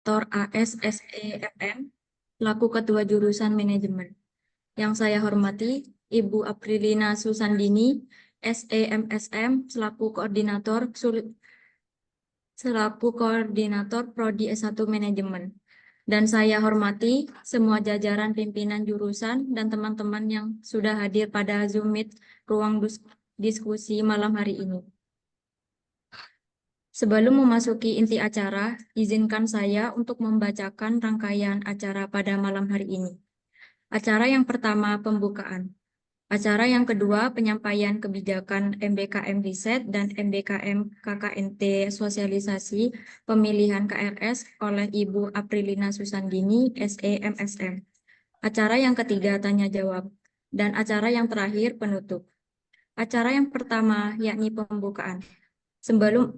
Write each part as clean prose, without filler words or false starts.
Dr. AS SEMM, selaku Ketua Jurusan Manajemen. Yang saya hormati, Ibu Aprilina Susandini, SEMSM, selaku Koordinator Prodi S1 Manajemen. Dan saya hormati semua jajaran pimpinan jurusan dan teman-teman yang sudah hadir pada Zoom Meet ruang diskusi malam hari ini. Sebelum memasuki inti acara, izinkan saya untuk membacakan rangkaian acara pada malam hari ini. Acara yang pertama, pembukaan. Acara yang kedua, penyampaian kebijakan MBKM Riset dan MBKM KKNT Sosialisasi Pemilihan KRS oleh Ibu Aprilina Susandini, SEMSM. Acara yang ketiga, tanya jawab. Dan acara yang terakhir, penutup. Acara yang pertama, yakni pembukaan. Sebelum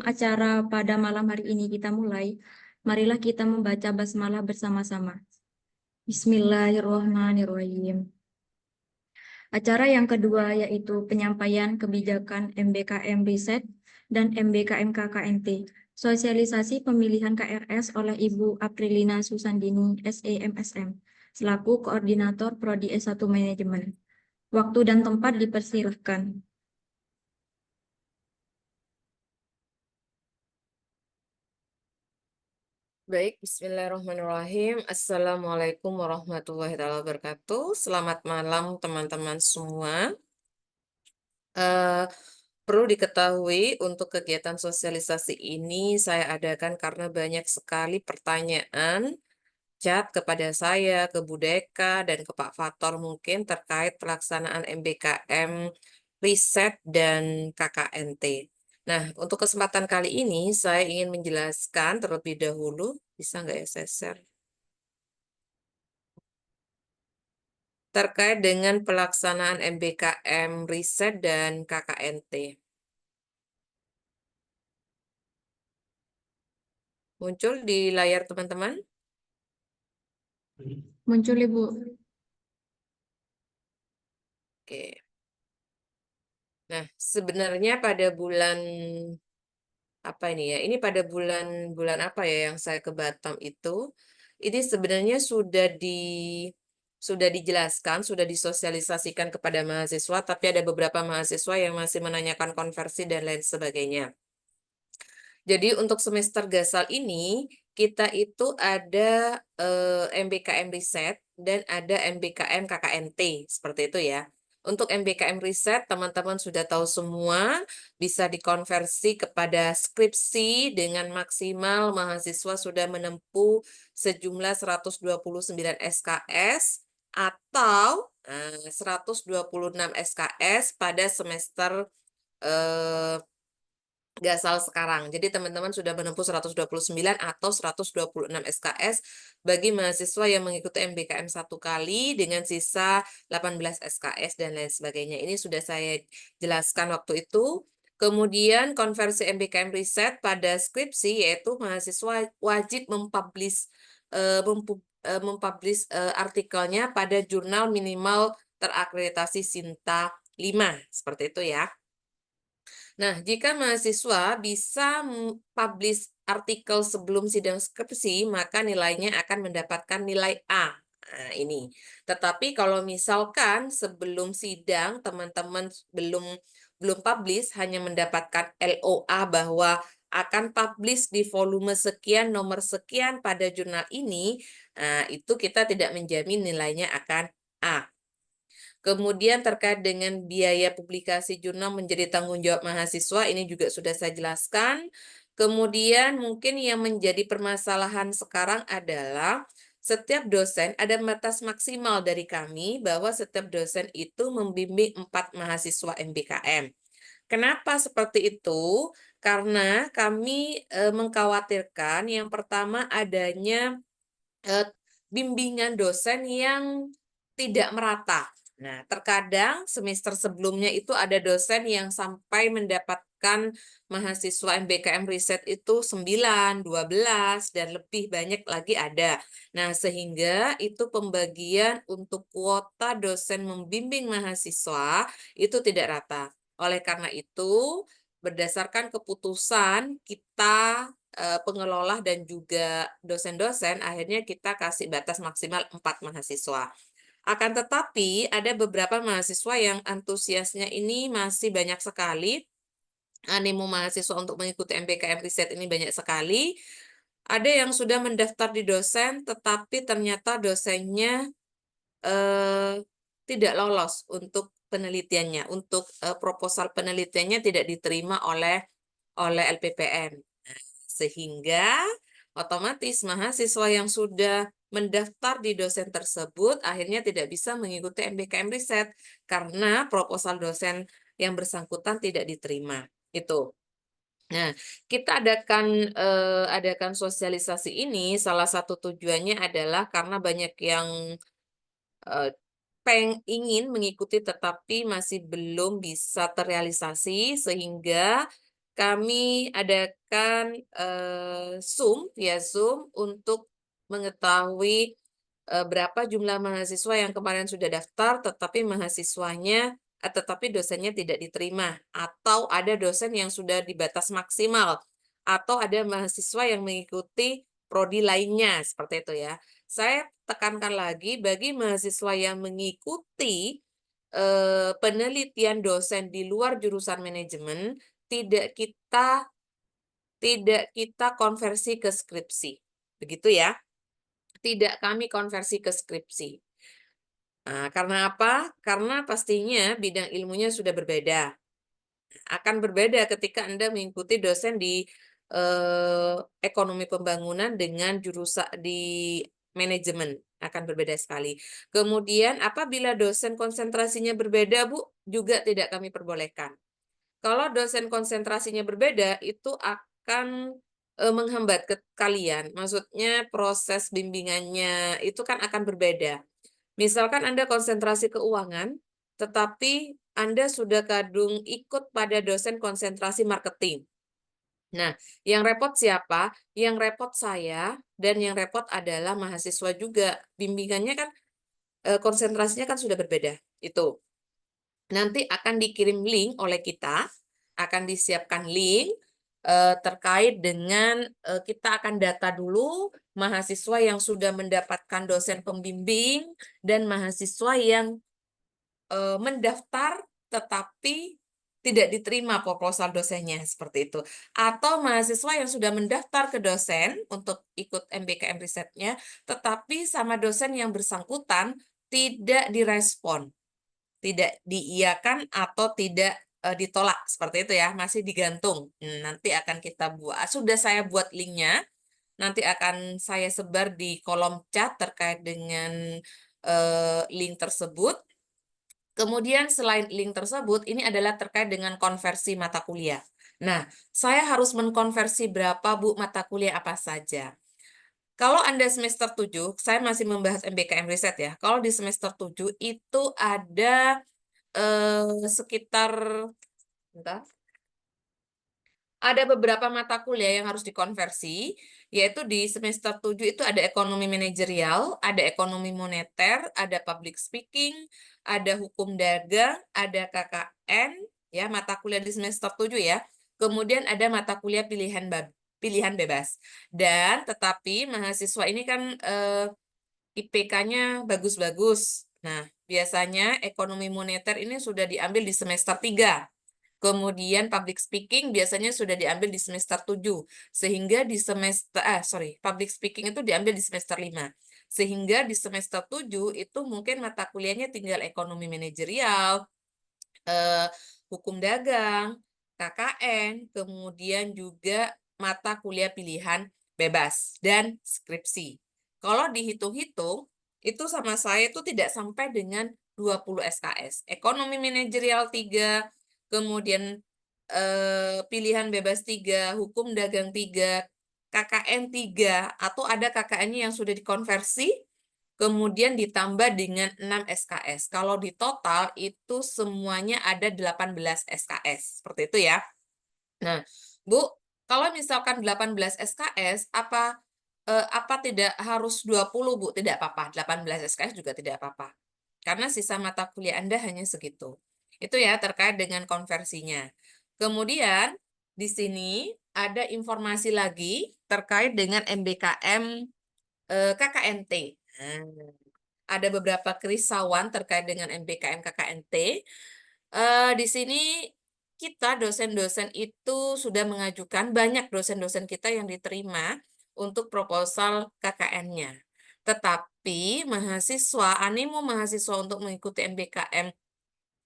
acara pada malam hari ini kita mulai, marilah kita membaca basmalah bersama-sama. Bismillahirrahmanirrahim. Acara yang kedua yaitu penyampaian kebijakan MBKM Riset dan MBKM KKNT, sosialisasi pemilihan KRS oleh Ibu Aprilina Susandini, SEMSM, selaku Koordinator Prodi S1 Manajemen. Waktu dan tempat dipersilahkan. Baik, bismillahirrahmanirrahim. Assalamualaikum warahmatullahi wabarakatuh. Selamat malam teman-teman semua. Perlu diketahui untuk kegiatan sosialisasi ini saya adakan karena banyak sekali pertanyaan chat kepada saya, ke Bu Deka, dan ke Pak Fator mungkin terkait pelaksanaan MBKM Riset dan KKNT. Nah, untuk kesempatan kali ini saya ingin menjelaskan terlebih dahulu, bisa nggak ya saya share? Terkait dengan pelaksanaan MBKM Riset dan KKNT. Muncul di layar teman-teman? Muncul Ibu. Oke. Nah, sebenarnya pada bulan apa ini ya? Ini pada bulan apa ya yang saya ke Batam itu? Ini sebenarnya sudah dijelaskan, sudah disosialisasikan kepada mahasiswa, tapi ada beberapa mahasiswa yang masih menanyakan konversi dan lain sebagainya. Jadi untuk semester gasal ini kita itu ada MBKM Riset dan ada MBKM KKNT, seperti itu ya. Untuk MBKM Riset, teman-teman sudah tahu semua, bisa dikonversi kepada skripsi dengan maksimal mahasiswa sudah menempuh sejumlah 129 SKS atau 126 SKS pada semester gasal sekarang. Jadi teman-teman sudah menempuh 129 atau 126 SKS bagi mahasiswa yang mengikuti MBKM 1 kali dengan sisa 18 SKS dan lain sebagainya. Ini sudah saya jelaskan waktu itu. Kemudian konversi MBKM Riset pada skripsi yaitu mahasiswa wajib mempublish artikelnya pada jurnal minimal terakreditasi Sinta 5. Seperti itu ya. Nah, jika mahasiswa bisa publish artikel sebelum sidang skripsi, maka nilainya akan mendapatkan nilai A. Nah, ini. Tetapi kalau misalkan sebelum sidang teman-teman belum publish, hanya mendapatkan LOA bahwa akan publish di volume sekian, nomor sekian pada jurnal ini, nah, itu kita tidak menjamin nilainya akan A. Kemudian terkait dengan biaya publikasi jurnal menjadi tanggung jawab mahasiswa, ini juga sudah saya jelaskan. Kemudian mungkin yang menjadi permasalahan sekarang adalah setiap dosen ada batas maksimal dari kami bahwa setiap dosen itu membimbing 4 mahasiswa MBKM. Kenapa seperti itu? Karena kami mengkhawatirkan yang pertama adanya bimbingan dosen yang tidak merata. Nah, terkadang semester sebelumnya itu ada dosen yang sampai mendapatkan mahasiswa MBKM Riset itu 9, 12, dan lebih banyak lagi ada. Nah, sehingga itu pembagian untuk kuota dosen membimbing mahasiswa itu tidak rata. Oleh karena itu, berdasarkan keputusan kita pengelola dan juga dosen-dosen, akhirnya kita kasih batas maksimal 4 mahasiswa. Akan tetapi ada beberapa mahasiswa yang antusiasnya ini masih banyak sekali, animo mahasiswa untuk mengikuti MBKM Riset ini banyak sekali. Ada yang sudah mendaftar di dosen, tetapi ternyata dosennya tidak lolos untuk penelitiannya, untuk proposal penelitiannya tidak diterima oleh LPPN. Nah, sehingga otomatis mahasiswa yang sudah mendaftar di dosen tersebut akhirnya tidak bisa mengikuti MBKM Riset karena proposal dosen yang bersangkutan tidak diterima. Itu. Nah, kita adakan sosialisasi ini salah satu tujuannya adalah karena banyak yang eee, ingin mengikuti tetapi masih belum bisa terrealisasi sehingga kami adakan, Zoom untuk mengetahui, berapa jumlah mahasiswa yang kemarin sudah daftar tetapi dosennya tidak diterima, atau ada dosen yang sudah di batas maksimal, atau ada mahasiswa yang mengikuti prodi lainnya, seperti itu ya. Saya tekankan lagi bagi mahasiswa yang mengikuti, penelitian dosen di luar jurusan manajemen, tidak kita tidak kita konversi ke skripsi, begitu ya. Tidak kami konversi ke skripsi. Nah, karena apa? Karena pastinya bidang ilmunya sudah berbeda. Akan berbeda ketika Anda mengikuti dosen di, ekonomi pembangunan dengan jurusan di manajemen, akan berbeda sekali. Kemudian apabila dosen konsentrasinya berbeda, Bu, juga tidak kami perbolehkan. Kalau dosen konsentrasinya berbeda, itu akan, menghambat kalian, maksudnya proses bimbingannya itu kan akan berbeda. Misalkan Anda konsentrasi keuangan, tetapi Anda sudah kadung ikut pada dosen konsentrasi marketing. Nah, yang repot siapa? Yang repot saya dan yang repot adalah mahasiswa juga. Bimbingannya kan, konsentrasinya kan sudah berbeda, itu. Nanti akan dikirim link oleh kita, akan disiapkan link, terkait dengan, kita akan data dulu mahasiswa yang sudah mendapatkan dosen pembimbing dan mahasiswa yang, mendaftar tetapi tidak diterima proposal dosennya, seperti itu. Atau mahasiswa yang sudah mendaftar ke dosen untuk ikut MBKM risetnya, tetapi sama dosen yang bersangkutan tidak direspon. Tidak diiyakan atau tidak, ditolak, seperti itu ya, masih digantung. Nanti akan kita sudah saya buat linknya, nanti akan saya sebar di kolom chat terkait dengan, link tersebut. Kemudian selain link tersebut, ini adalah terkait dengan konversi mata kuliah. Nah, saya harus mengkonversi berapa, Bu, mata kuliah apa saja? Kalau Anda semester 7, saya masih membahas MBKM Riset ya. Kalau di semester 7 itu ada sekitar bentar, ada beberapa mata kuliah yang harus dikonversi, yaitu di semester 7 itu ada ekonomi manajerial, ada ekonomi moneter, ada public speaking, ada hukum dagang, ada KKN, ya, mata kuliah di semester 7 ya. Kemudian ada mata kuliah pilihan bebas. Dan tetapi mahasiswa ini kan, IPK-nya bagus-bagus. Nah, biasanya ekonomi moneter ini sudah diambil di semester 3. Kemudian public speaking biasanya sudah diambil di semester 7. Sehingga di public speaking itu diambil di semester 5. Sehingga di semester 7 itu mungkin mata kuliahnya tinggal ekonomi manajerial, eh, hukum dagang, KKN, kemudian juga mata kuliah pilihan bebas, dan skripsi. Kalau dihitung-hitung, itu sama saya itu tidak sampai dengan 20 SKS. Ekonomi manajerial 3, kemudian pilihan bebas 3, hukum dagang 3, KKN 3, atau ada KKN-nya yang sudah dikonversi, kemudian ditambah dengan 6 SKS. Kalau di total itu semuanya ada 18 SKS. Seperti itu ya. Nah, Bu, kalau misalkan 18 SKS, apa tidak harus 20, Bu? Tidak apa-apa, 18 SKS juga tidak apa-apa. Karena sisa mata kuliah Anda hanya segitu. Itu ya terkait dengan konversinya. Kemudian di sini ada informasi lagi terkait dengan MBKM KKNT. Nah, ada beberapa kerisauan terkait dengan MBKM KKNT. Di sini kita dosen-dosen itu sudah mengajukan, banyak dosen-dosen kita yang diterima untuk proposal KKN-nya. Tetapi mahasiswa, animo mahasiswa untuk mengikuti MBKM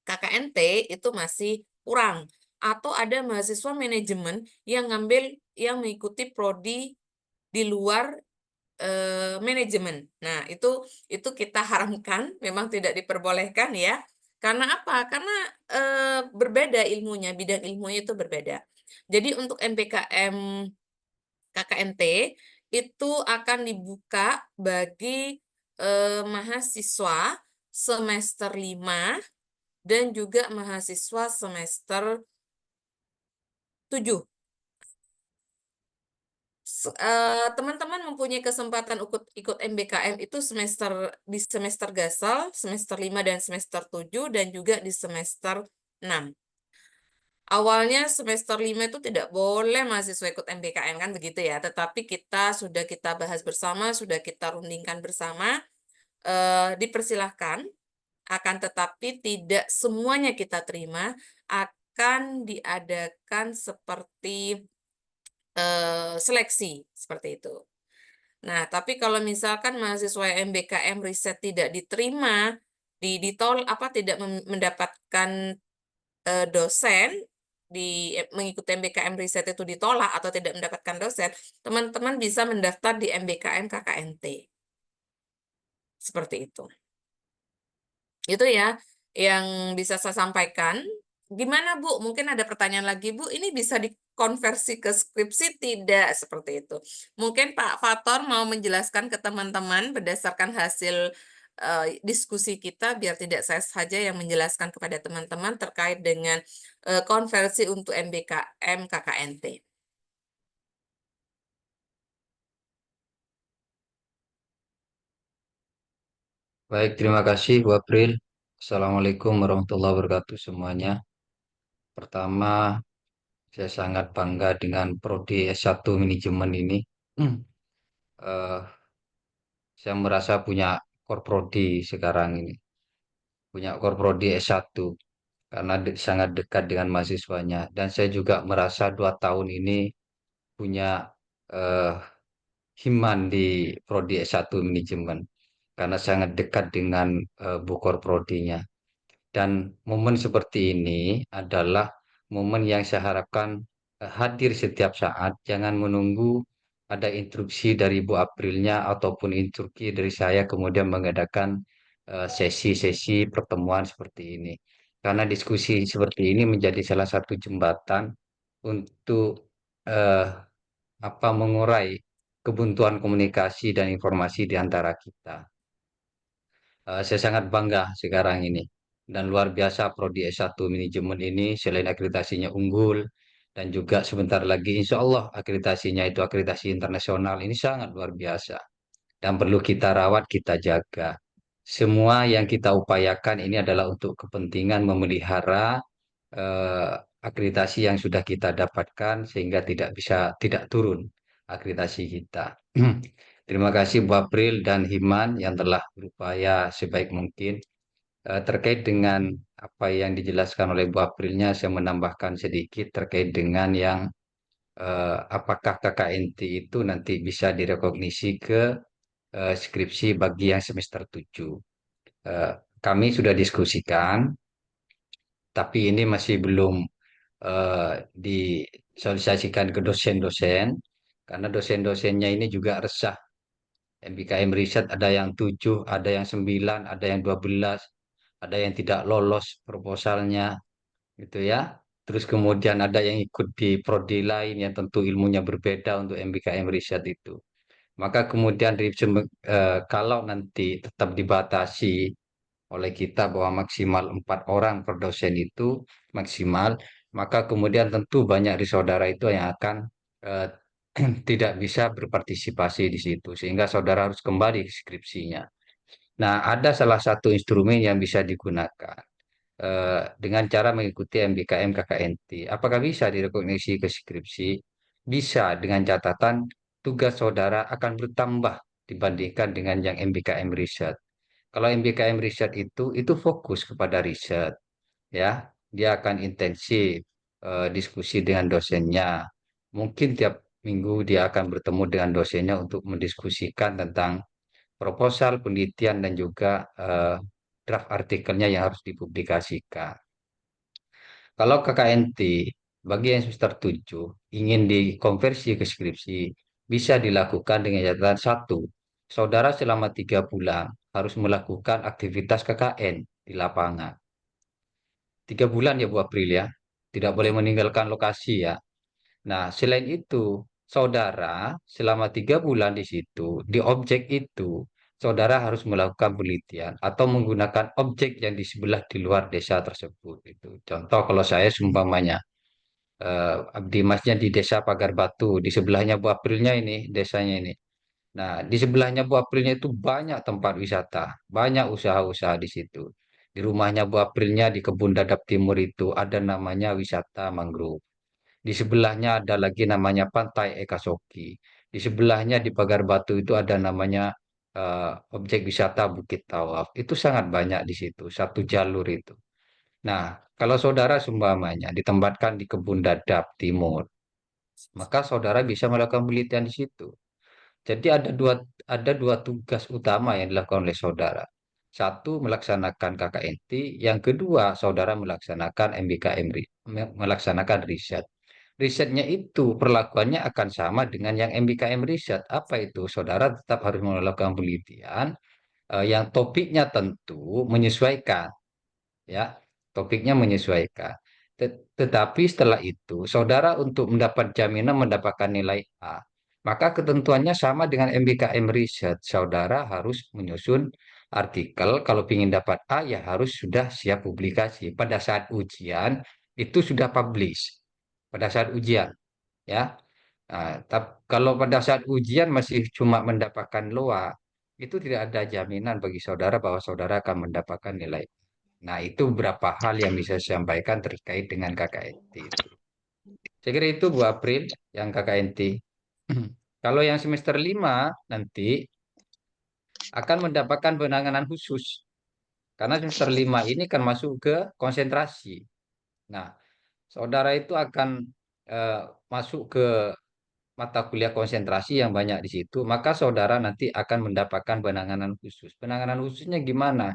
KKNT itu masih kurang. Atau ada mahasiswa manajemen yang mengikuti prodi di luar manajemen. Nah, itu kita haramkan, memang tidak diperbolehkan ya. Karena apa? Karena berbeda ilmunya, bidang ilmunya itu berbeda. Jadi untuk MPKM KKNT itu akan dibuka bagi mahasiswa semester 5 dan juga mahasiswa semester 7. Teman-teman mempunyai kesempatan ikut MBKM itu di semester gasal, semester 5 dan semester 7, dan juga di semester 6. Awalnya semester 5 itu tidak boleh mahasiswa ikut MBKM kan begitu ya, tetapi kita bahas bersama, sudah kita rundingkan bersama, dipersilahkan, akan tetapi tidak semuanya kita terima, akan diadakan seperti seleksi seperti itu. Nah, tapi kalau misalkan mahasiswa MBKM riset tidak diterima, tidak mendapatkan dosen mengikuti MBKM riset itu ditolak atau tidak mendapatkan dosen, teman-teman bisa mendaftar di MBKM KKNT. Seperti itu. Itu ya yang bisa saya sampaikan. Gimana Bu? Mungkin ada pertanyaan lagi Bu. Ini bisa dikonversi ke skripsi? Tidak seperti itu. Mungkin Pak Fator mau menjelaskan ke teman-teman berdasarkan hasil diskusi kita, biar tidak saya saja yang menjelaskan kepada teman-teman terkait dengan konversi untuk MBKM KKNT. Baik, terima kasih Bu April. Assalamualaikum warahmatullahi wabarakatuh semuanya. Pertama, saya sangat bangga dengan Prodi S1 Manajemen ini. Hmm. Eh, saya merasa punya core prodi sekarang ini. Punya core prodi S1 karena sangat dekat dengan mahasiswanya. Dan saya juga merasa 2 tahun ini punya eh, himan di Prodi S1 Manajemen karena sangat dekat dengan bu core prodinya. Dan momen seperti ini adalah momen yang saya harapkan hadir setiap saat. Jangan menunggu ada instruksi dari Bu Aprilnya ataupun instruksi dari saya kemudian mengadakan sesi-sesi pertemuan seperti ini. Karena diskusi seperti ini menjadi salah satu jembatan untuk eh, mengurai kebuntuan komunikasi dan informasi di antara kita. Saya sangat bangga sekarang ini dan luar biasa Prodi S1 Manajemen ini selain akreditasinya unggul dan juga sebentar lagi insya Allah akreditasinya itu akreditasi internasional ini sangat luar biasa dan perlu kita rawat, kita jaga. Semua yang kita upayakan ini adalah untuk kepentingan memelihara eh, akreditasi yang sudah kita dapatkan sehingga tidak turun akreditasi kita. Terima kasih Bu April dan Himan yang telah berupaya sebaik mungkin. Terkait dengan apa yang dijelaskan oleh Bu Aprilnya, saya menambahkan sedikit terkait dengan yang apakah KKNT itu nanti bisa direkognisi ke skripsi bagi yang semester 7. Eh, Kami sudah diskusikan, tapi ini masih belum disosialisasikan ke dosen-dosen, karena dosen-dosennya ini juga resah. MBKM riset ada yang 7, ada yang 9, ada yang 12, ada yang tidak lolos proposalnya, gitu ya. Terus kemudian ada yang ikut di prodi lain yang tentu ilmunya berbeda untuk MBKM riset itu. Maka kemudian kalau nanti tetap dibatasi oleh kita bahwa maksimal 4 orang per dosen itu maksimal, maka kemudian tentu banyak dari saudara itu yang akan eh, tidak bisa berpartisipasi di situ, sehingga saudara harus kembali ke skripsinya. Nah, ada salah satu instrumen yang bisa digunakan. dengan cara mengikuti MBKM KKNT. Apakah bisa direkognisi ke skripsi? Bisa, dengan catatan tugas saudara akan bertambah dibandingkan dengan yang MBKM riset. Kalau MBKM riset itu fokus kepada riset, ya. Dia akan intensif diskusi dengan dosennya. Mungkin tiap minggu dia akan bertemu dengan dosennya untuk mendiskusikan tentang proposal penelitian dan juga draft artikelnya yang harus dipublikasikan. Kalau KKNT, bagi yang semester 7 ingin dikonversi ke skripsi, bisa dilakukan dengan catatan satu. Saudara selama 3 bulan harus melakukan aktivitas KKN di lapangan. 3 bulan ya Bu April ya, tidak boleh Baik. meninggalkan lokasi ya. Nah, selain itu, saudara selama 3 bulan di situ, di objek itu, saudara harus melakukan penelitian atau menggunakan objek yang di sebelah di luar desa tersebut. Itu contoh kalau saya seumpamanya Abdi Masnya di desa Pagar Batu, di sebelahnya Bu Aprilnya ini, desanya ini. Nah, di sebelahnya Bu Aprilnya itu banyak tempat wisata, banyak usaha-usaha di situ. Di rumahnya Bu Aprilnya di Kebun Dadap Timur itu ada namanya wisata mangrove. Di sebelahnya ada lagi namanya Pantai Ekasoki. Di sebelahnya di Pagar Batu itu ada namanya objek wisata Bukit Tawaf. Itu sangat banyak di situ, satu jalur itu. Nah, kalau saudara seumpamanya ditempatkan di Kebun Dadap Timur, maka saudara bisa melakukan penelitian di situ. Jadi ada dua tugas utama yang dilakukan oleh saudara. Satu, melaksanakan KKNT. Yang kedua, saudara melaksanakan MBKM, melaksanakan riset. Risetnya itu perlakuannya akan sama dengan yang MBKM riset. Apa itu? Saudara tetap harus melakukan penelitian yang topiknya tentu menyesuaikan, ya. Topiknya menyesuaikan. Tetapi setelah itu, saudara untuk mendapat jaminan mendapatkan nilai A, maka ketentuannya sama dengan MBKM riset. Saudara harus menyusun artikel, kalau ingin dapat A ya harus sudah siap publikasi. Pada saat ujian itu sudah publish. Pada saat ujian, ya. Nah, kalau pada saat ujian masih cuma mendapatkan loa, itu tidak ada jaminan bagi saudara bahwa saudara akan mendapatkan nilai. Nah, itu beberapa hal yang bisa saya sampaikan terkait dengan KKNT itu. Saya kira itu Bu April yang KKNT. Kalau yang semester 5 nanti akan mendapatkan penanganan khusus. Karena semester 5 ini kan masuk ke konsentrasi. Nah, saudara itu akan eh, masuk ke mata kuliah konsentrasi yang banyak di situ, maka saudara nanti akan mendapatkan penanganan khusus. Penanganan khususnya gimana?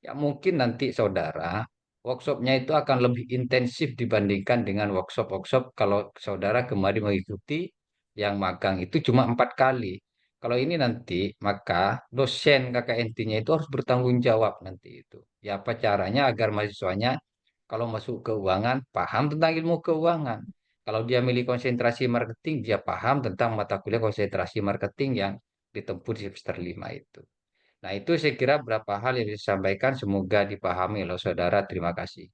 Ya mungkin nanti saudara workshopnya itu akan lebih intensif dibandingkan dengan workshop-workshop kalau saudara kemarin mengikuti yang magang itu cuma 4 kali. Kalau ini nanti maka dosen KKNT-nya itu harus bertanggung jawab nanti itu. Ya apa caranya agar mahasiswanya kalau masuk keuangan paham tentang ilmu keuangan. Kalau dia milih konsentrasi marketing, dia paham tentang mata kuliah konsentrasi marketing yang ditempuh di semester 5 itu. Nah, itu saya kira beberapa hal yang bisa disampaikan. Semoga dipahami oleh saudara. Terima kasih.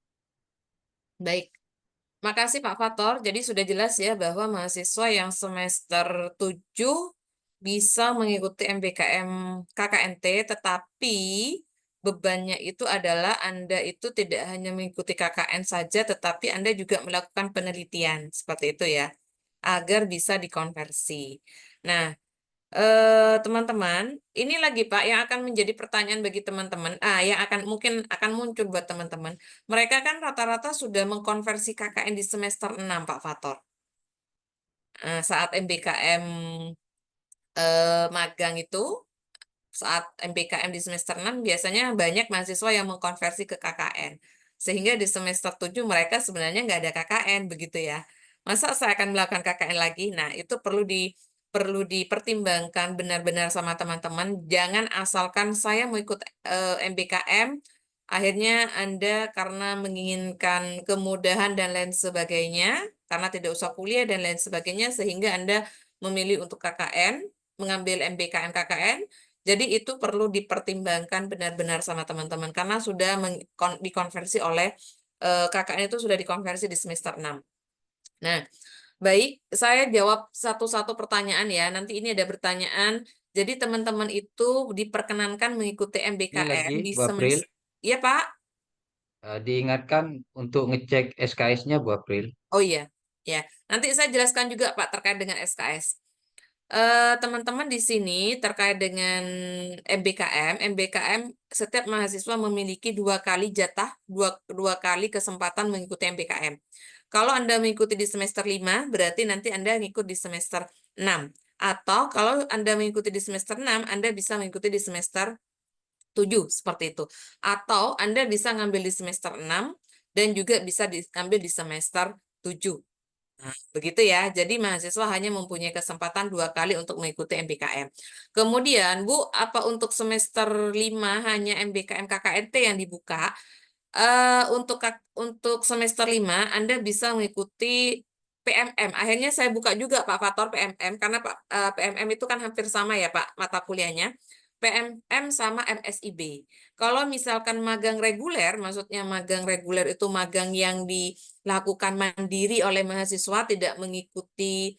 Baik. Makasih Pak Fator. Jadi sudah jelas ya bahwa mahasiswa yang semester 7 bisa mengikuti MBKM KKNT, tetapi bebannya itu adalah Anda itu tidak hanya mengikuti KKN saja, tetapi Anda juga melakukan penelitian. Seperti itu ya, agar bisa dikonversi. Nah, teman-teman, ini lagi Pak yang akan menjadi pertanyaan bagi teman-teman. Yang mungkin akan muncul buat teman-teman. Mereka kan rata-rata sudah mengkonversi KKN di semester 6, Pak Fator. Saat MBKM magang itu, saat MBKM di semester 6 biasanya banyak mahasiswa yang mengkonversi ke KKN. Sehingga di semester 7 mereka sebenarnya nggak ada KKN begitu ya. Masa saya akan melakukan KKN lagi? Nah, itu perlu dipertimbangkan benar-benar sama teman-teman. Jangan asalkan saya mau ikut MBKM, akhirnya Anda karena menginginkan kemudahan dan lain sebagainya, karena tidak usah kuliah dan lain sebagainya, sehingga Anda memilih untuk KKN, mengambil MBKM KKN. Jadi itu perlu dipertimbangkan benar-benar sama teman-teman karena sudah dikonversi oleh KKN itu sudah dikonversi di semester 6. Nah, baik, saya jawab satu-satu pertanyaan ya. Nanti ini ada pertanyaan. Jadi teman-teman itu diperkenankan mengikuti Ini MBKM lagi, di Bu April. semester. Iya, Pak. Diingatkan untuk ngecek SKS-nya Bu April. Oh iya, ya. Nanti saya jelaskan juga Pak terkait dengan SKS. Teman-teman di sini terkait dengan MBKM, MBKM setiap mahasiswa memiliki 2 kali jatah, dua kali kesempatan mengikuti MBKM. Kalau Anda mengikuti di semester 5, berarti nanti Anda ngikut di semester 6. Atau kalau Anda mengikuti di semester 6, Anda bisa mengikuti di semester 7, seperti itu. Atau Anda bisa ngambil di semester 6 dan juga bisa diambil di semester 7. Nah, begitu ya. Jadi mahasiswa hanya mempunyai kesempatan 2 kali untuk mengikuti MBKM. Kemudian, Bu, apa untuk semester 5 hanya MBKM KKNT yang dibuka? Untuk semester 5 Anda bisa mengikuti PMM. Akhirnya saya buka juga Pak Fator PMM karena PMM itu kan hampir sama ya Pak mata kuliahnya. PMM sama MSIB. Kalau misalkan magang reguler, maksudnya magang reguler itu magang yang dilakukan mandiri oleh mahasiswa tidak mengikuti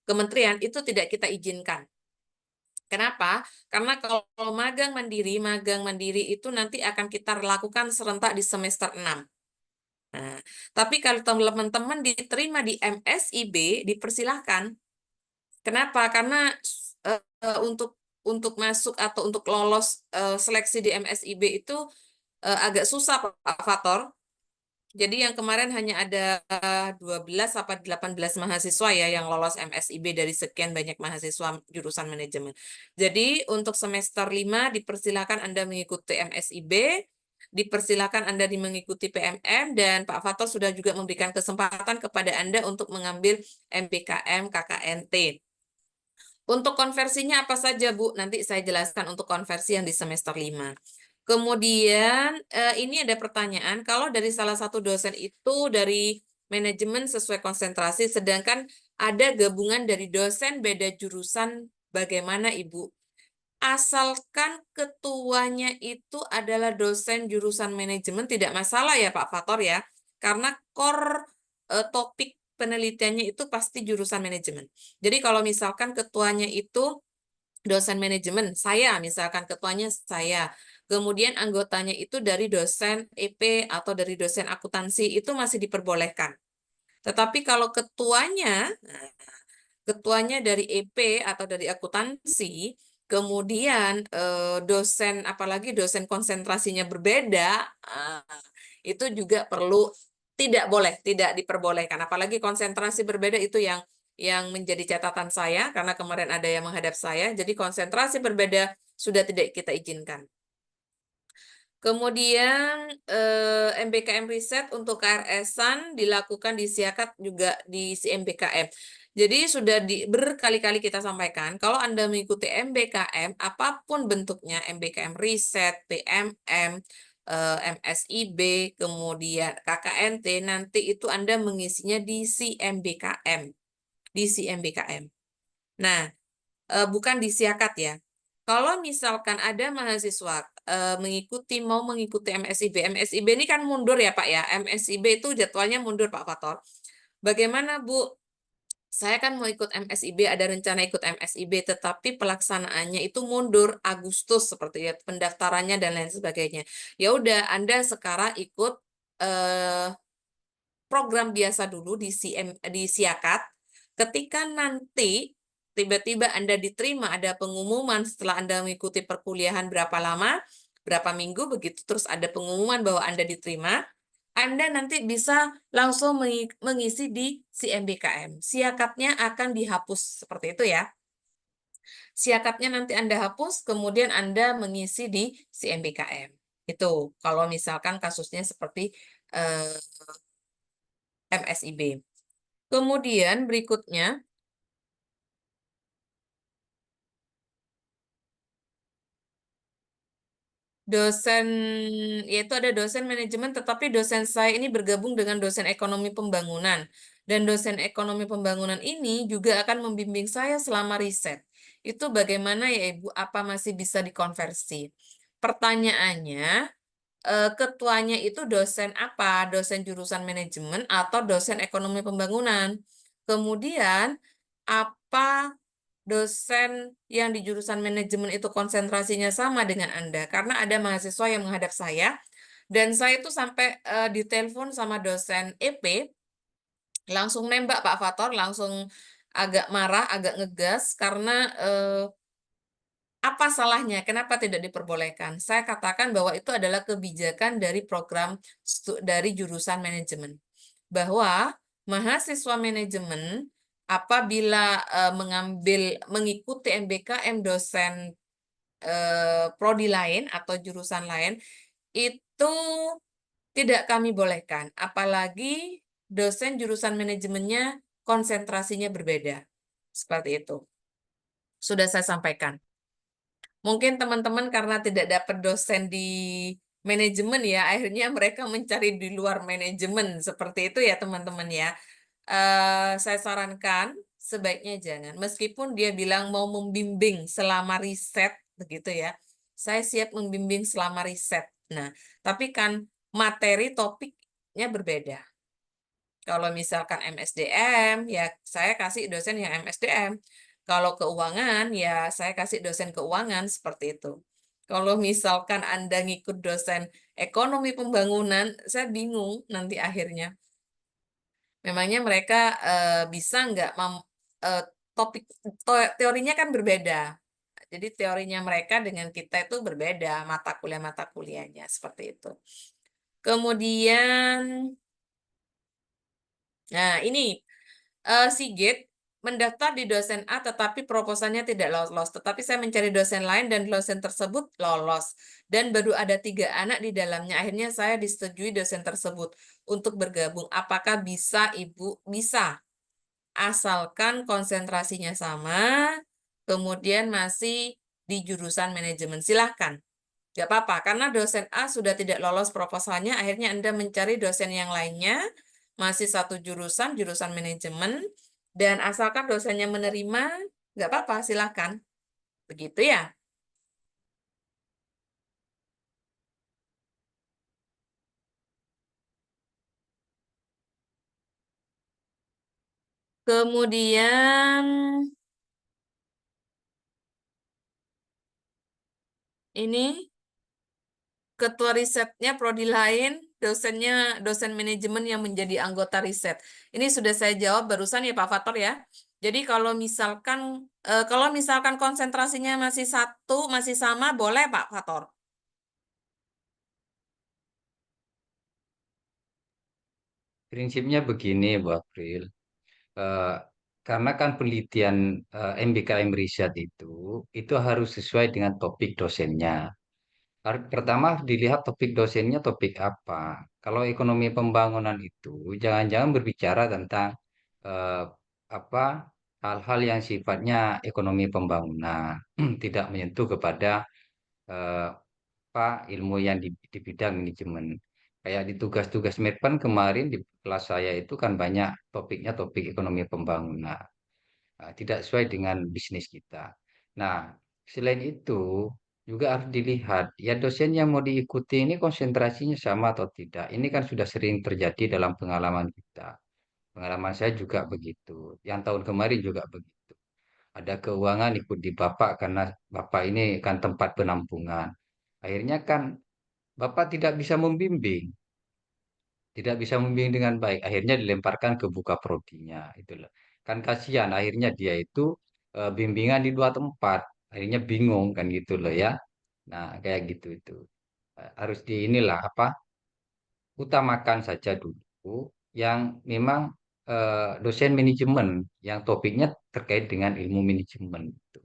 kementerian, itu tidak kita izinkan. Kenapa? Karena kalau magang mandiri itu nanti akan kita lakukan serentak di semester 6. Nah, tapi kalau teman-teman diterima di MSIB, dipersilahkan. Kenapa? Karena untuk masuk atau untuk lolos seleksi di MSIB itu agak susah Pak Fator. Jadi yang kemarin hanya ada 12 apa 18 mahasiswa ya yang lolos MSIB dari sekian banyak mahasiswa jurusan manajemen. Jadi untuk semester 5 dipersilakan Anda mengikuti MSIB, dipersilakan Anda mengikuti PMM, dan Pak Fator sudah juga memberikan kesempatan kepada Anda untuk mengambil MBKM KKNT. Untuk konversinya apa saja, Bu? Nanti saya jelaskan untuk konversi yang di semester 5. Kemudian ini ada pertanyaan, kalau dari salah satu dosen itu dari manajemen sesuai konsentrasi, sedangkan ada gabungan dari dosen beda jurusan, bagaimana Ibu? Asalkan ketuanya itu adalah dosen jurusan manajemen, tidak masalah ya Pak Fator ya, karena core topik penelitiannya itu pasti jurusan manajemen. Jadi kalau misalkan ketuanya itu dosen manajemen, saya misalkan ketuanya saya, kemudian anggotanya itu dari dosen EP atau dari dosen akuntansi, itu masih diperbolehkan. Tetapi kalau ketuanya dari EP atau dari akuntansi, kemudian dosen, apalagi dosen konsentrasinya berbeda, itu juga tidak diperbolehkan. Apalagi konsentrasi berbeda itu yang menjadi catatan saya, karena kemarin ada yang menghadap saya, jadi konsentrasi berbeda sudah tidak kita izinkan. Kemudian MBKM riset untuk KRS-an dilakukan di Siakat juga di MBKM. Jadi sudah berkali-kali kita sampaikan, kalau Anda mengikuti MBKM, apapun bentuknya, MBKM riset, PMM, MSIB, kemudian KKNT, nanti itu Anda mengisinya di CMBKM. Nah, bukan di Siakat ya. Kalau misalkan ada mahasiswa mau mengikuti MSIB ini kan mundur ya Pak ya. MSIB itu jadwalnya mundur Pak Fator. Bagaimana Bu? Saya kan mau ikut MSIB, ada rencana ikut MSIB, tetapi pelaksanaannya itu mundur Agustus seperti ya, pendaftarannya dan lain sebagainya. Ya udah, Anda sekarang ikut program biasa dulu di Siakat. Ketika nanti tiba-tiba Anda diterima, ada pengumuman setelah Anda mengikuti perkuliahan berapa lama, berapa minggu, begitu terus ada pengumuman bahwa Anda diterima, Anda nanti bisa langsung mengisi di CMBKM. Siakatnya akan dihapus, seperti itu ya. Siakatnya nanti Anda hapus, kemudian Anda mengisi di CMBKM. Itu kalau misalkan kasusnya seperti MSIB. Kemudian berikutnya, dosen, yaitu ada dosen manajemen, tetapi dosen saya ini bergabung dengan dosen ekonomi pembangunan. Dan dosen ekonomi pembangunan ini juga akan membimbing saya selama riset. Itu bagaimana ya Ibu, apa masih bisa dikonversi? Pertanyaannya, ketuanya itu dosen apa? Dosen jurusan manajemen atau dosen ekonomi pembangunan? Kemudian, apa dosen yang di jurusan manajemen itu konsentrasinya sama dengan Anda? Karena ada mahasiswa yang menghadap saya, Dan saya itu sampai ditelepon sama dosen EP, langsung nembak Pak Fator, langsung agak marah, agak ngegas karena apa salahnya? Kenapa tidak diperbolehkan? Saya katakan bahwa itu adalah kebijakan dari program dari jurusan manajemen. Bahwa mahasiswa manajemen apabila mengikuti MBKM dosen prodi lain atau jurusan lain itu tidak kami bolehkan. Apalagi dosen jurusan manajemennya konsentrasinya berbeda. Seperti itu. Sudah saya sampaikan. Mungkin teman-teman karena tidak dapat dosen di manajemen ya, akhirnya mereka mencari di luar manajemen. Seperti itu ya teman-teman ya. Saya sarankan sebaiknya jangan. Meskipun dia bilang mau membimbing selama riset, begitu ya. Saya siap membimbing selama riset. Nah, tapi kan materi topiknya berbeda. Kalau misalkan MSDM, ya saya kasih dosen yang MSDM. Kalau keuangan, ya saya kasih dosen keuangan seperti itu. Kalau misalkan Anda ngikut dosen ekonomi pembangunan, saya bingung nanti akhirnya. Memangnya mereka bisa nggak topik teorinya kan berbeda. Jadi teorinya mereka dengan kita itu berbeda, mata kuliahnya seperti itu. Kemudian, nah ini Sigit mendaftar di dosen A tetapi proposalnya tidak lolos. Tetapi saya mencari dosen lain dan dosen tersebut lolos. Dan baru ada 3 anak di dalamnya. Akhirnya saya disetujui dosen tersebut untuk bergabung. Apakah bisa, Ibu? Bisa. Asalkan konsentrasinya sama, kemudian masih di jurusan manajemen. Silahkan. Gak apa-apa, karena dosen A sudah tidak lolos proposalnya, akhirnya Anda mencari dosen yang lainnya, masih satu jurusan, jurusan manajemen, dan asalkan dosennya menerima, nggak apa-apa, silahkan. Begitu ya. Kemudian, ini ketua risetnya prodi lain, dosennya dosen manajemen yang menjadi anggota riset. Ini sudah saya jawab barusan ya Pak Fator ya. Jadi kalau misalkan konsentrasinya masih satu, masih sama, boleh Pak Fator. Prinsipnya begini, Bu April. Eh, karena kan penelitian MBKM riset itu harus sesuai dengan topik dosennya. Pertama harus dilihat topik dosennya topik apa. Kalau ekonomi pembangunan itu jangan-jangan berbicara tentang eh, apa hal-hal yang sifatnya ekonomi pembangunan, tidak menyentuh kepada eh, ilmu yang di bidang manajemen. Kayak di tugas-tugas Medpan kemarin di kelas saya itu kan banyak topiknya topik ekonomi pembangunan. Tidak sesuai dengan bisnis kita. Nah, selain itu juga harus dilihat ya dosen yang mau diikuti ini konsentrasinya sama atau tidak. Ini kan sudah sering terjadi dalam pengalaman kita. Pengalaman saya juga begitu. Yang tahun kemarin juga begitu. Ada keuangan ikut di Bapak karena Bapak ini kan tempat penampungan. Akhirnya kan Bapak tidak bisa membimbing, tidak bisa membimbing dengan baik. Akhirnya dilemparkan ke buka prodinya, itu loh. Kan kasihan, akhirnya dia itu bimbingan di 2 tempat, akhirnya bingung kan gitu loh ya. Nah, kayak gitu itu. Harus di inilah apa? Utamakan saja dulu yang memang dosen manajemen yang topiknya terkait dengan ilmu manajemen. Gitu.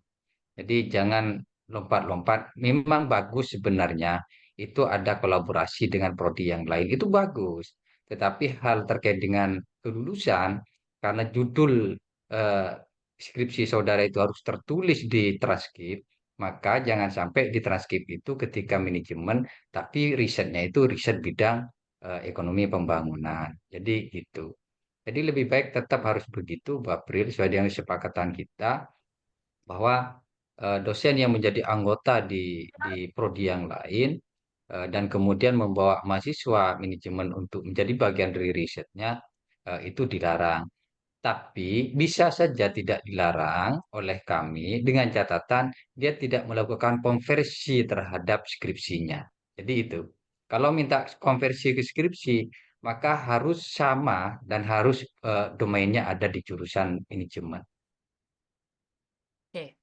Jadi jangan lompat-lompat. Memang bagus sebenarnya itu ada kolaborasi dengan prodi yang lain. Itu bagus. Tetapi hal terkait dengan kelulusan karena judul eh, skripsi saudara itu harus tertulis di transkrip, maka jangan sampai di transkrip itu ketika manajemen, tapi risetnya itu riset bidang ekonomi pembangunan. Jadi gitu. Jadi lebih baik tetap harus begitu, Bu April, sesuai dengan kesepakatan kita bahwa dosen yang menjadi anggota di prodi yang lain dan kemudian membawa mahasiswa manajemen untuk menjadi bagian dari risetnya itu dilarang. Tapi bisa saja tidak dilarang oleh kami dengan catatan dia tidak melakukan konversi terhadap skripsinya. Jadi itu. Kalau minta konversi ke skripsi, maka harus sama dan harus domainnya ada di jurusan manajemen. Oke.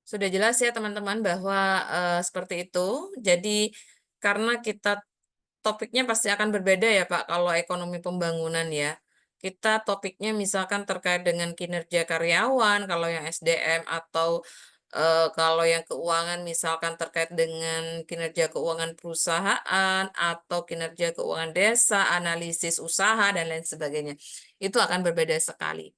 Sudah jelas ya teman-teman bahwa seperti itu. Jadi karena kita topiknya pasti akan berbeda ya Pak kalau ekonomi pembangunan ya. Kita topiknya misalkan terkait dengan kinerja karyawan, kalau yang SDM atau kalau yang keuangan misalkan terkait dengan kinerja keuangan perusahaan atau kinerja keuangan desa, analisis usaha dan lain sebagainya. Itu akan berbeda sekali.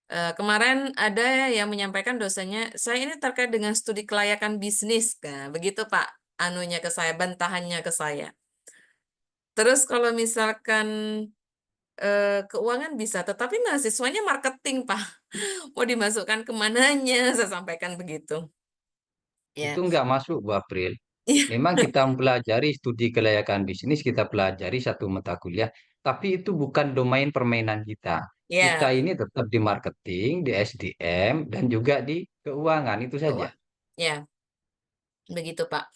Kemarin ada yang menyampaikan dosennya, saya ini terkait dengan studi kelayakan bisnis, kan? Begitu Pak, anunya ke saya, bantahannya ke saya. Terus kalau misalkan keuangan bisa, tetapi mahasiswanya marketing Pak, mau dimasukkan kemananya, saya sampaikan begitu. Itu Ya, nggak masuk, Bu April. Memang kita mempelajari studi kelayakan bisnis, kita pelajari satu mata kuliah, tapi itu bukan domain permainan kita. Kita ya, ini tetap di marketing, di SDM, dan juga di keuangan, itu saja. keuangan. Ya, begitu Pak.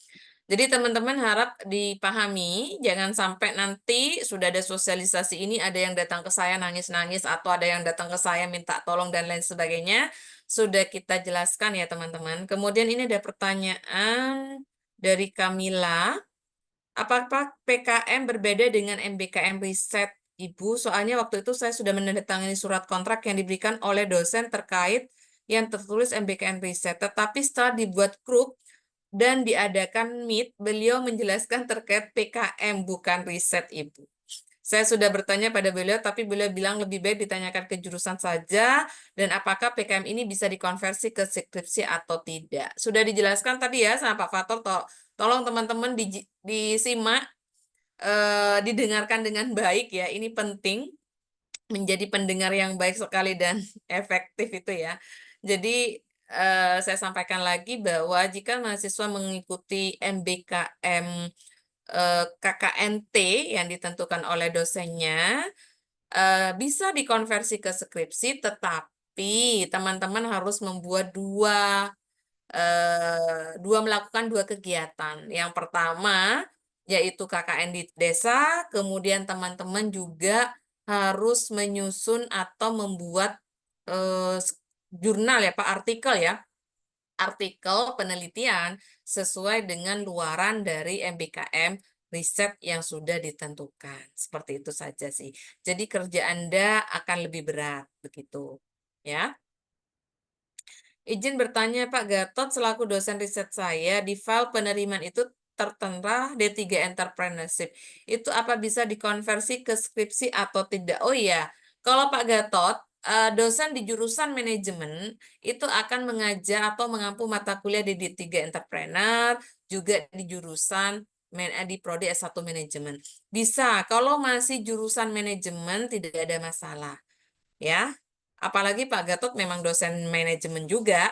Jadi teman-teman harap dipahami, jangan sampai nanti sudah ada sosialisasi ini, ada yang datang ke saya nangis-nangis, atau ada yang datang ke saya minta tolong dan lain sebagainya. Sudah kita jelaskan ya teman-teman. Kemudian ini ada pertanyaan dari Kamila. Apakah PKM berbeda dengan MBKM Riset, Ibu? Soalnya waktu itu saya sudah menandatangani surat kontrak yang diberikan oleh dosen terkait yang tertulis MBKM Riset. Tetapi setelah dibuat grup, dan diadakan meet, beliau menjelaskan terkait PKM, bukan riset, Ibu. Saya sudah bertanya pada beliau, tapi beliau bilang lebih baik ditanyakan ke jurusan saja, dan apakah PKM ini bisa dikonversi ke skripsi atau tidak. Sudah dijelaskan tadi ya sama Pak Fatul, tolong teman-teman disimak, didengarkan dengan baik ya, ini penting, menjadi pendengar yang baik sekali dan efektif itu ya. Jadi saya sampaikan lagi bahwa jika mahasiswa mengikuti MBKM KKNT yang ditentukan oleh dosennya, bisa dikonversi ke skripsi, tetapi teman-teman harus membuat melakukan dua kegiatan. Yang pertama yaitu KKN di desa, kemudian teman-teman juga harus menyusun atau membuat jurnal ya Pak, artikel penelitian sesuai dengan luaran dari MBKM riset yang sudah ditentukan. Seperti itu saja sih. Jadi kerja Anda akan lebih berat begitu. Ya. Izin bertanya Pak Gatot, selaku dosen riset saya, di file penerimaan itu tertera D3 Entrepreneurship. Itu apa bisa dikonversi ke skripsi atau tidak? Oh iya, kalau Pak Gatot, dosen di jurusan manajemen itu akan mengajar atau mengampu mata kuliah di D3 Entrepreneur, juga di jurusan di Prodi S1 Manajemen. Bisa, kalau masih jurusan manajemen tidak ada masalah. Ya, apalagi Pak Gatot memang dosen manajemen juga,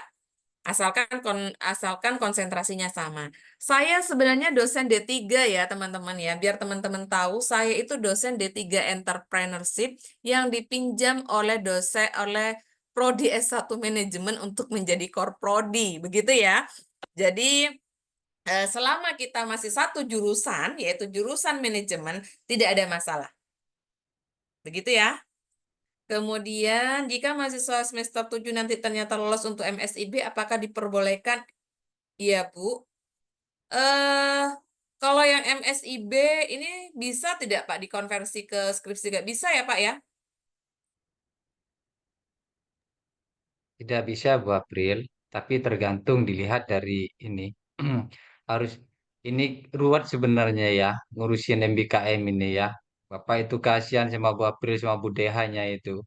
asalkan konsentrasinya sama. Saya sebenarnya dosen D3 ya, teman-teman ya. Biar teman-teman tahu, saya itu dosen D3 Entrepreneurship yang dipinjam oleh Prodi S1 Manajemen untuk menjadi core prodi, begitu ya. Jadi selama kita masih satu jurusan, yaitu jurusan manajemen, tidak ada masalah. Begitu ya. Kemudian, jika mahasiswa semester 7 nanti ternyata lolos untuk MSIB, apakah diperbolehkan? Iya, Bu. Eh, kalau yang MSIB ini bisa tidak, Pak, dikonversi ke skripsi? Nggak bisa ya, Pak, ya? Tidak bisa, Bu April, tapi tergantung dilihat dari ini. Harus ini ruwet sebenarnya ya, ngurusin MBKM ini ya. Bapak itu kasihan sama Bu April sama Bu Dehanya itu.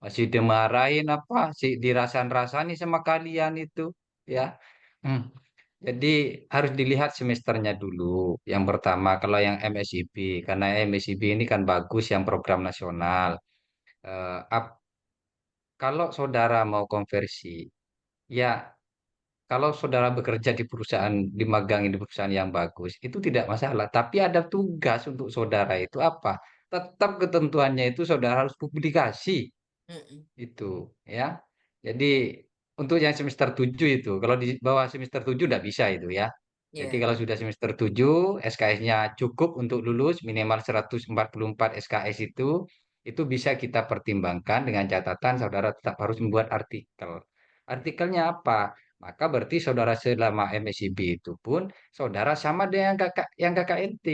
Masih dimarahin apa sih dirasan-rasani sama kalian itu ya. Hmm. Jadi harus dilihat semesternya dulu. Yang pertama kalau yang MSIB, karena MSIB ini kan bagus yang program nasional. Kalau saudara mau konversi, ya kalau saudara bekerja di perusahaan, di magang di perusahaan yang bagus, itu tidak masalah. Tapi ada tugas untuk saudara itu apa? Tetap ketentuannya itu saudara harus publikasi Mm-mm. itu, ya. Jadi untuk yang semester 7 itu, kalau di bawah semester 7 tidak bisa itu ya. Jadi Ya. kalau sudah semester 7, SKS-nya cukup untuk lulus minimal 144 SKS itu bisa kita pertimbangkan dengan catatan saudara tetap harus membuat artikel. Artikelnya apa? Maka berarti saudara selama MSIB itu pun saudara sama dengan yang KKNT.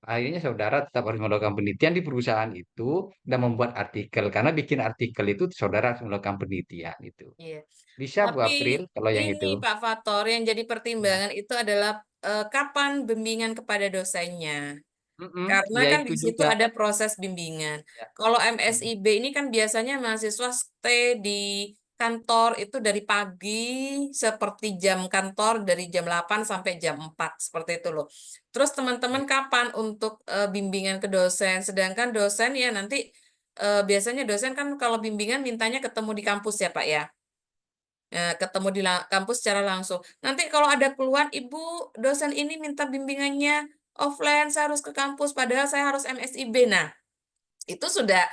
Akhirnya saudara tetap harus melakukan penelitian di perusahaan itu dan membuat artikel. Karena bikin artikel itu saudara harus melakukan penelitian itu. Iya. Bisa Bu Tapi April kalau yang ini itu. Pak Fator yang jadi Ya. pertimbangan itu adalah kapan bimbingan kepada dosennya. Mm-mm, Karena ya kan itu di situ juga. ada proses bimbingan. Ya. Kalau Mm. MSIB ini kan biasanya mahasiswa stay di kantor itu dari pagi seperti jam kantor dari jam 8 sampai jam 4 seperti itu loh. Terus teman-teman Baik. kapan untuk bimbingan ke dosen? Sedangkan dosen ya nanti biasanya dosen kan kalau bimbingan mintanya ketemu di kampus ya Pak ya. Ketemu di kampus secara langsung. Nanti kalau ada keluhan, Ibu, dosen ini minta bimbingannya offline, saya harus ke kampus, padahal saya harus MSIB. Nah, itu sudah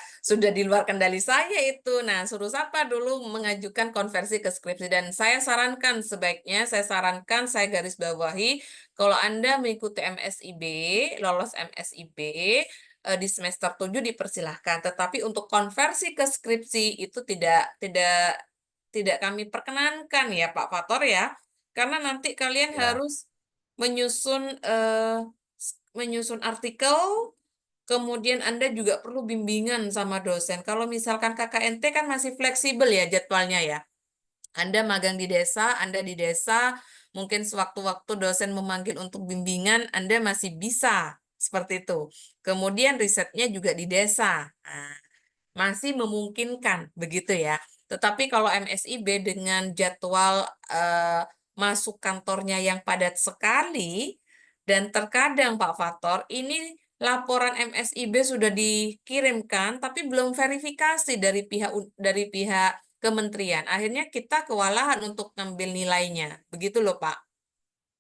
di luar kendali saya itu. Nah, suruh siapa dulu mengajukan konversi ke skripsi. Dan saya sarankan sebaiknya, saya garis bawahi, kalau Anda mengikuti MSIB, lolos MSIB, di semester 7 dipersilahkan. Tetapi untuk konversi ke skripsi itu tidak kami perkenankan ya Pak Fator ya. Karena nanti kalian Ya. harus menyusun menyusun artikel. Kemudian Anda juga perlu bimbingan sama dosen. Kalau misalkan KKNT kan masih fleksibel ya jadwalnya ya. Anda magang di desa, Anda di desa, mungkin sewaktu-waktu dosen memanggil untuk bimbingan, Anda masih bisa seperti itu. Kemudian risetnya juga di desa. Nah, masih memungkinkan begitu ya. Tetapi kalau MSIB dengan jadwal masuk kantornya yang padat sekali dan terkadang Pak Fator ini laporan MSIB sudah dikirimkan tapi belum verifikasi dari pihak kementerian. Akhirnya kita kewalahan untuk ngambil nilainya. Begitu loh, Pak.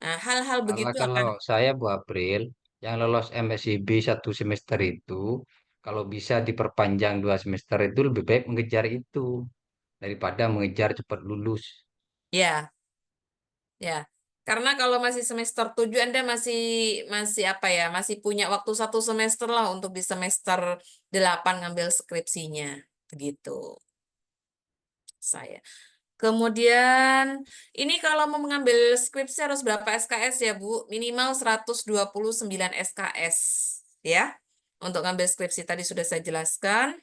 Nah, hal-hal Malah begitu akan kalau saya Bu April, yang lolos MSIB 1 semester itu, kalau bisa diperpanjang 2 semester itu lebih baik mengejar itu daripada mengejar cepat lulus. ya. Ya, karena kalau masih semester 7 Anda masih masih apa ya, masih punya waktu 1 semester lah untuk di semester 8 ngambil skripsinya. Begitu saya. Kemudian ini kalau mau mengambil skripsi harus berapa SKS ya, Bu? Minimal 129 SKS ya. Untuk ngambil skripsi tadi sudah saya jelaskan.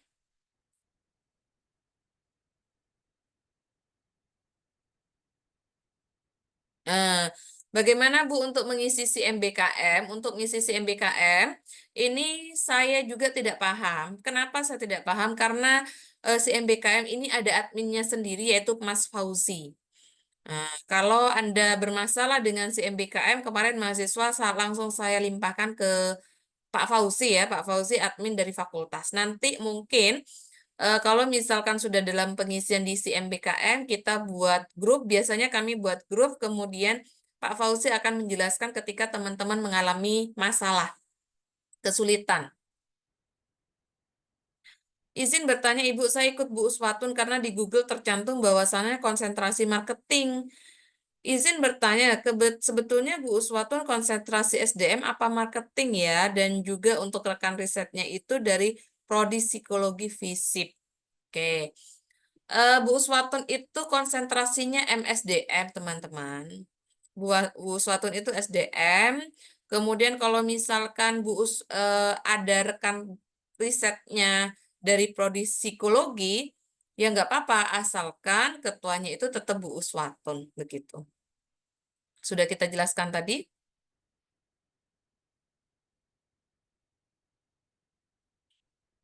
Eh, Bagaimana Bu untuk mengisi si MBKM? Untuk mengisi si MBKM, ini saya juga tidak paham. Kenapa saya tidak paham? Karena si MBKM ini ada adminnya sendiri, yaitu Mas Fauzi. Nah, kalau Anda bermasalah dengan si MBKM, kemarin mahasiswa langsung saya limpahkan ke Pak Fauzi ya, Pak Fauzi admin dari fakultas. Nanti mungkin kalau misalkan sudah dalam pengisian di CMBKM, kita buat grup, biasanya kami buat grup, kemudian Pak Fauzi akan menjelaskan ketika teman-teman mengalami masalah, kesulitan. Izin bertanya, Ibu, saya ikut Bu Uswatun karena di Google tercantum bahwasannya konsentrasi marketing. Izin bertanya, sebetulnya Bu Uswatun konsentrasi SDM apa marketing ya? Dan juga untuk rekan risetnya itu dari Prodi Psikologi FISIP. Oke. Bu Uswatun itu konsentrasinya MSDM, teman-teman. Bu Uswatun itu SDM. Kemudian kalau misalkan ada rekan risetnya dari prodi psikologi, ya nggak apa-apa, asalkan ketuanya itu tetap Bu Uswatun, begitu. Sudah kita jelaskan tadi.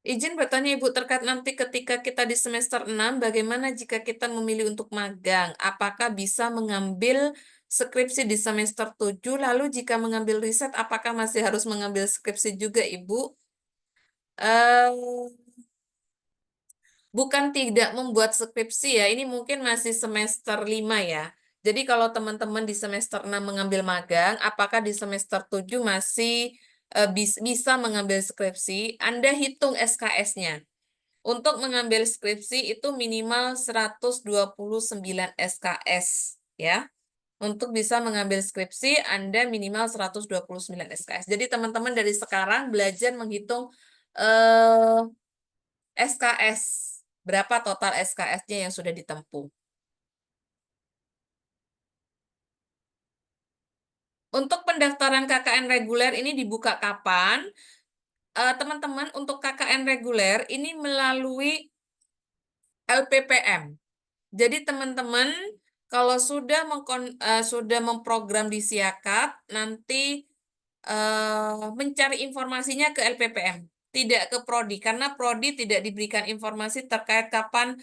Izin bertanya Ibu terkait nanti ketika kita di semester 6, bagaimana jika kita memilih untuk magang? Apakah bisa mengambil skripsi di semester 7, lalu jika mengambil riset, apakah masih harus mengambil skripsi juga Ibu? Eh, Bukan tidak membuat skripsi ya, ini mungkin masih semester 5 ya. Jadi kalau teman-teman di semester 6 mengambil magang, apakah di semester 7 masih bisa mengambil skripsi? Anda hitung SKS-nya. Untuk mengambil skripsi itu minimal 129 SKS ya. Untuk bisa mengambil skripsi, Anda minimal 129 SKS. Jadi teman-teman dari sekarang belajar menghitung SKS. Berapa total SKS-nya yang sudah ditempuh. Untuk pendaftaran KKN reguler ini dibuka kapan? Teman-teman, untuk KKN reguler ini melalui LPPM. Jadi teman-teman kalau sudah memprogram di Siakap, nanti mencari informasinya ke LPPM, tidak ke Prodi, karena Prodi tidak diberikan informasi terkait kapan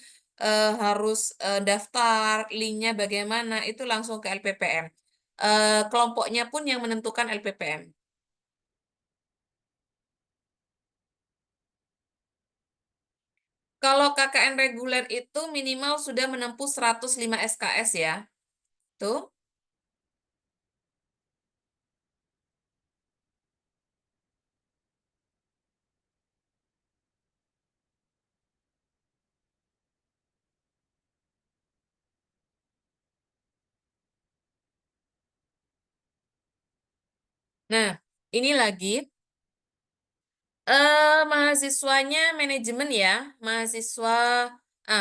harus daftar, linknya bagaimana, itu langsung ke LPPM. Kelompoknya pun yang menentukan LPPM. Kalau KKN reguler itu minimal sudah menempuh 105 SKS ya. Tuh. Nah, ini lagi mahasiswanya manajemen ya, mahasiswa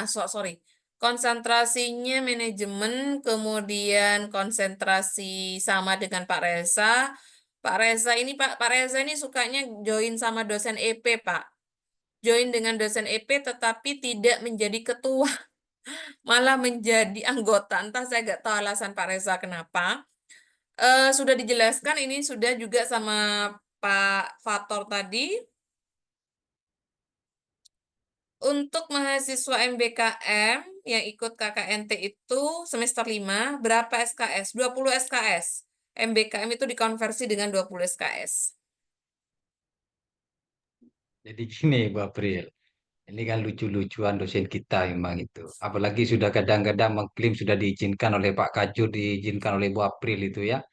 sorry. Konsentrasinya manajemen, kemudian konsentrasi sama dengan Pak Reza. Pak Reza ini Pak Reza ini sukanya join sama dosen EP, Pak. Join dengan dosen EP tetapi tidak menjadi ketua, malah menjadi anggota. Entah saya nggak tahu alasan Pak Reza kenapa. Sudah dijelaskan ini sudah juga sama Pak Fator tadi. Untuk mahasiswa MBKM yang ikut KKNT itu semester 5, berapa SKS? 20 SKS. MBKM itu dikonversi dengan 20 SKS. Jadi gini, Bu April. Ini kan lucu-lucuan dosen kita memang itu. Apalagi sudah kadang-kadang mengklaim sudah diizinkan oleh Pak Kajur, diizinkan oleh Bu April itu ya.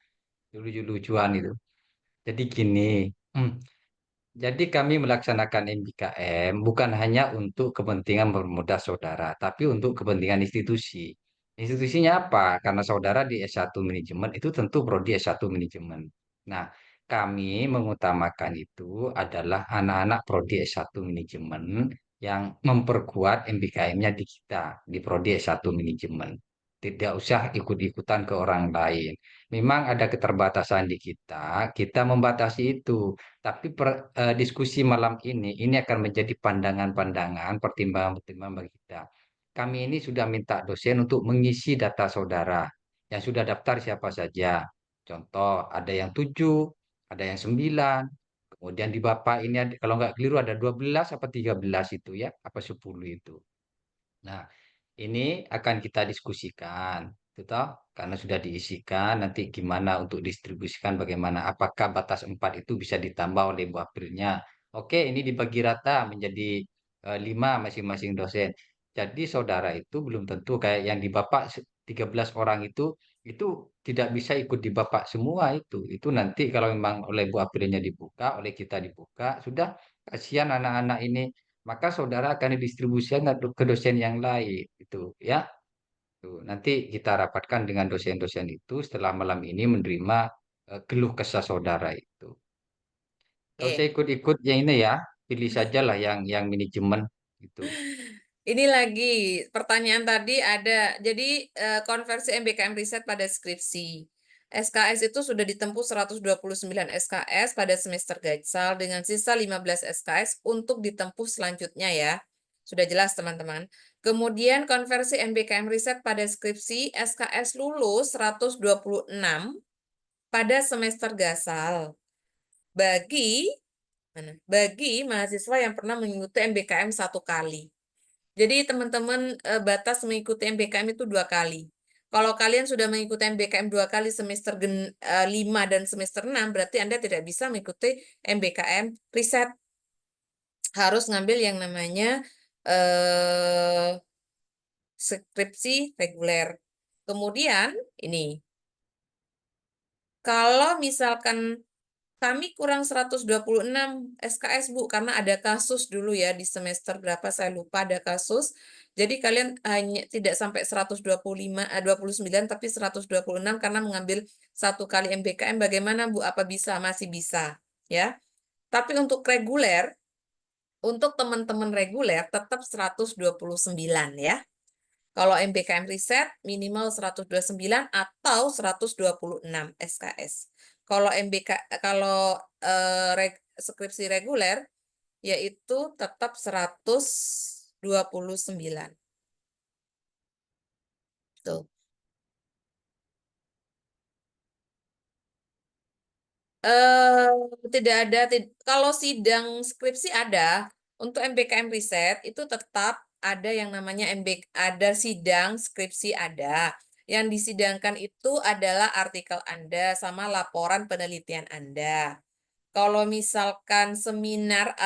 Lucu-lucuan itu. Jadi gini, hmm, jadi kami melaksanakan MBKM bukan hanya untuk kepentingan mempermudah saudara, tapi untuk kepentingan institusi. Institusinya apa? Karena saudara di S1 manajemen itu tentu prodi S1 manajemen. Nah, kami mengutamakan itu adalah anak-anak prodi S1 manajemen yang memperkuat MBKM-nya di kita, di prodi S1 manajemen. Tidak usah ikut-ikutan ke orang lain. Memang ada keterbatasan di kita membatasi itu. Tapi diskusi malam ini akan menjadi pandangan-pandangan, pertimbangan-pertimbangan bagi kita. Kami ini sudah minta dosen untuk mengisi data saudara. Yang sudah daftar siapa saja. Contoh, ada yang 7, ada yang 9. Kemudian di Bapak ini, kalau nggak keliru ada 12 apa 13 itu ya, apa 10 itu. Nah, ini akan kita diskusikan, itu toh, karena sudah diisikan, nanti gimana untuk distribusikan bagaimana, apakah batas 4 itu bisa ditambah oleh Bu Aprilnya. Oke, ini dibagi rata menjadi 5 masing-masing dosen. Jadi saudara itu belum tentu kayak yang di Bapak 13 orang itu tidak bisa ikut di Bapak semua itu. Itu nanti kalau memang oleh Bu Aprilnya dibuka, oleh kita dibuka, sudah kasihan anak-anak ini maka saudara akan didistribusikan ke dosen yang lain itu ya. Tuh, nanti kita rapatkan dengan dosen-dosen itu setelah malam ini menerima keluh kesah saudara itu. Kalau saya Oke. ikut-ikut yang ini ya, pilih sajalah yang manajemen itu. Ini lagi pertanyaan tadi ada. Jadi konversi MBKM riset pada skripsi. SKS itu sudah ditempuh 129 SKS pada semester Gaitsal dengan sisa 15 SKS untuk ditempuh selanjutnya ya. Sudah jelas teman-teman. Kemudian konversi MBKM riset pada skripsi SKS lulus 126 pada semester Gasal. Bagi mahasiswa yang pernah mengikuti MBKM 1 kali. Jadi teman-teman batas mengikuti MBKM itu 2 kali. Kalau kalian sudah mengikuti MBKM 2 kali semester 5 dan semester 6, berarti Anda tidak bisa mengikuti MBKM riset. Harus ngambil yang namanya skripsi reguler. Kemudian ini, kalau misalkan kami kurang 126 SKS, Bu, karena ada kasus dulu ya di semester berapa saya lupa ada kasus. Jadi kalian hanya tidak sampai 29 tapi 126 karena mengambil 1 kali MBKM. Bagaimana, Bu? Apa bisa? Masih bisa, ya. Tapi untuk reguler, untuk teman-teman reguler tetap 129 ya. Kalau MBKM riset minimal 129 atau 126 SKS. Kalau skripsi reguler yaitu tetap 129. Tuh. Tidak ada, kalau sidang skripsi ada, untuk MBKM riset itu tetap ada yang namanya ada sidang skripsi ada. Yang disidangkan itu adalah artikel Anda sama laporan penelitian Anda. Kalau misalkan seminar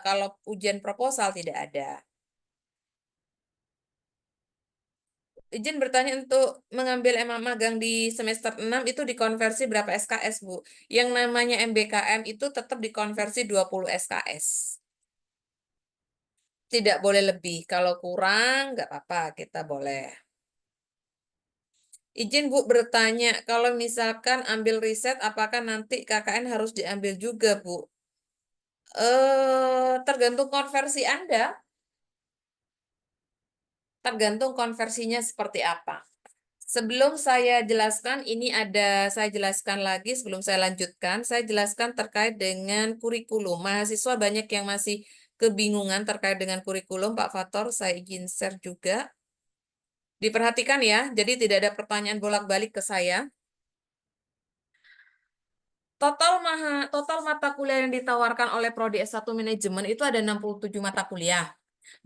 kalau ujian proposal tidak ada. Izin bertanya untuk mengambil magang di semester 6 itu dikonversi berapa SKS, Bu? Yang namanya MBKM itu tetap dikonversi 20 SKS. Tidak boleh lebih. Kalau kurang, nggak apa-apa, kita boleh. Izin, Bu, bertanya, kalau misalkan ambil riset, apakah nanti KKN harus diambil juga, Bu? Tergantung konversi Anda. Tergantung konversinya seperti apa. Sebelum saya jelaskan, saya jelaskan lagi sebelum saya lanjutkan, saya jelaskan terkait dengan kurikulum. Mahasiswa banyak yang masih kebingungan terkait dengan kurikulum, Pak Fator, saya izin share juga. Diperhatikan ya, jadi tidak ada pertanyaan bolak-balik ke saya. Total mata kuliah yang ditawarkan oleh Prodi S1 Manajemen itu ada 67 mata kuliah.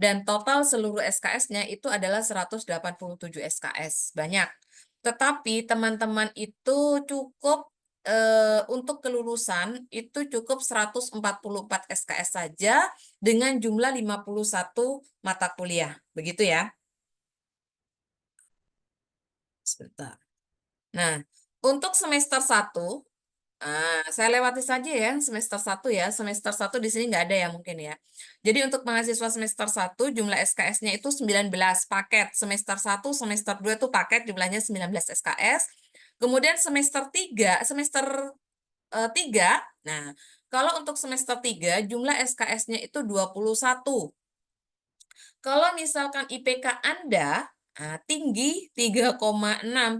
Dan total seluruh SKS-nya itu adalah 187 SKS. Banyak. Tetapi teman-teman itu cukup untuk kelulusan itu cukup 144 SKS saja dengan jumlah 51 mata kuliah. Begitu ya. Sebentar. Nah, untuk semester 1, saya lewati saja ya semester 1 ya. Semester 1 di sini nggak ada ya mungkin ya. Jadi untuk mahasiswa semester 1 jumlah SKS-nya itu 19 paket. Semester 1, semester 2 itu paket jumlahnya 19 SKS. Kemudian semester 3, nah kalau untuk semester 3 jumlah SKS-nya itu 21. Kalau misalkan IPK Anda tinggi 3,6,